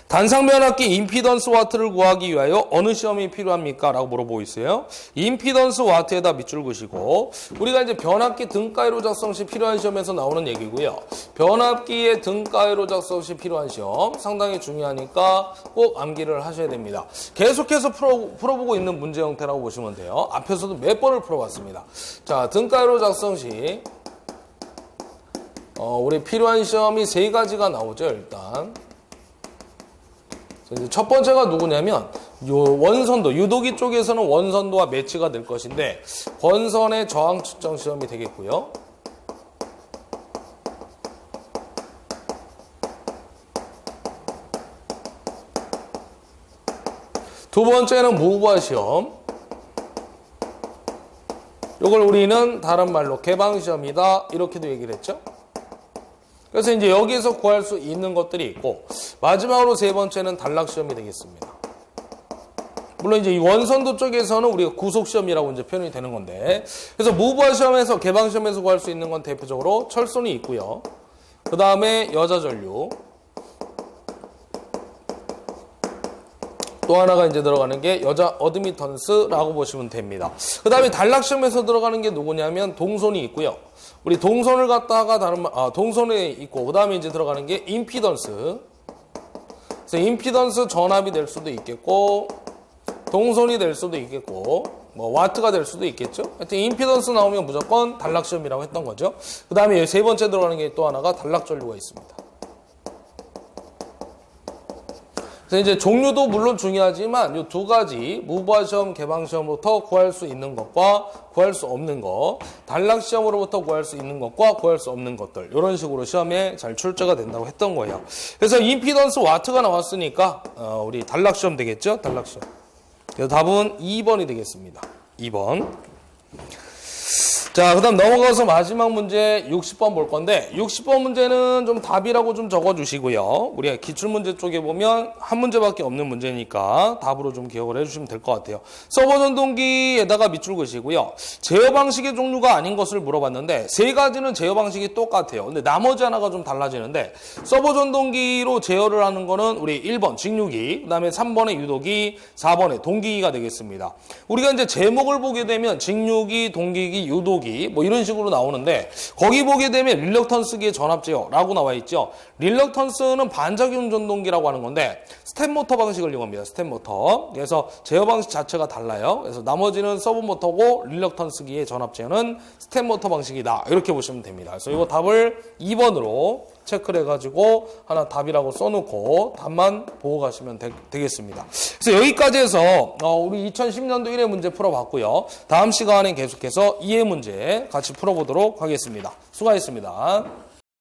단상 변압기 임피던스 와트를 구하기 위하여 어느 시험이 필요합니까? 라고 물어보고 있어요. 임피던스 와트에다 밑줄 그시고 우리가 이제 변압기 등가이로 작성 시 필요한 시험에서 나오는 얘기고요. 변압기의 등가이로 작성 시 필요한 시험 상당히 중요하니까 꼭 암기를 하셔야 됩니다. 계속해서 풀어보고 있는 문제 형태라고 보시면 돼요. 앞에서도 몇 번을 풀어봤습니다. 자, 등가이로 작성 시 우리 필요한 시험이 세 가지가 나오죠. 일단 첫 번째가 누구냐면 원선도, 유도기 쪽에서는 원선도와 매치가 될 것인데 권선의 저항 측정 시험이 되겠고요. 두 번째는 무브화 시험. 이걸 우리는 다른 말로 개방 시험이다 이렇게도 얘기를 했죠. 그래서 이제 여기에서 구할 수 있는 것들이 있고 마지막으로 세 번째는 단락시험이 되겠습니다. 물론 이제 이 원선도 쪽에서는 우리가 구속시험이라고 이제 표현이 되는 건데 그래서 무브화 시험에서 개방시험에서 구할 수 있는 건 대표적으로 철선이 있고요. 그 다음에 여자전류 또 하나가 이제 들어가는 게 여자 어드미턴스라고 보시면 됩니다. 그 다음에 단락시험에서 들어가는 게 누구냐면 동선이 있고요. 우리 동선을 갖다가 동선에 있고 그 다음에 이제 들어가는 게 임피던스. 그래서 임피던스 전압이 될 수도 있겠고 동선이 될 수도 있겠고 뭐 와트가 될 수도 있겠죠. 하여튼 임피던스 나오면 무조건 단락시험이라고 했던 거죠. 그 다음에 세 번째 들어가는 게 또 하나가 단락전류가 있습니다. 그래서 이제 종류도 물론 중요하지만 이 두 가지 무브화 시험, 개방 시험부터 구할 수 있는 것과 구할 수 없는 것, 단락 시험으로부터 구할 수 있는 것과 구할 수 없는 것들 이런 식으로 시험에 잘 출제가 된다고 했던 거예요. 그래서 임피던스 와트가 나왔으니까 우리 단락 시험 되겠죠? 단락 시험. 그래서 답은 2번이 되겠습니다. 2번. 자, 그 다음 넘어가서 마지막 문제 60번 볼 건데 60번 문제는 좀 답이라고 좀 적어주시고요. 우리가 기출문제 쪽에 보면 한 문제밖에 없는 문제니까 답으로 좀 기억을 해주시면 될 것 같아요. 서버 전동기에다가 밑줄 그시고요. 제어 방식의 종류가 아닌 것을 물어봤는데 세 가지는 제어 방식이 똑같아요. 근데 나머지 하나가 좀 달라지는데 서버 전동기로 제어를 하는 거는 우리 1번 직류기, 그 다음에 3번의 유도기, 4번의 동기기가 되겠습니다. 우리가 이제 제목을 보게 되면 직류기, 동기기, 유도기 뭐 이런 식으로 나오는데 거기 보게 되면 릴럭턴스기의 전압제어라고 나와 있죠. 릴럭턴스는 반작용 전동기라고 하는 건데 스텝 모터 방식을 이용합니다. 스텝 모터. 그래서 제어 방식 자체가 달라요. 그래서 나머지는 서브 모터고 릴럭턴스기의 전압제어는 스텝 모터 방식이다. 이렇게 보시면 됩니다. 그래서 이거 답을 2번으로 체크를 해가지고 하나 답이라고 써놓고 답만 보고 가시면 되겠습니다. 그래서 여기까지 해서 우리 2010년도 1회 문제 풀어봤고요. 다음 시간에 계속해서 2회 문제 같이 풀어보도록 하겠습니다. 수고하셨습니다.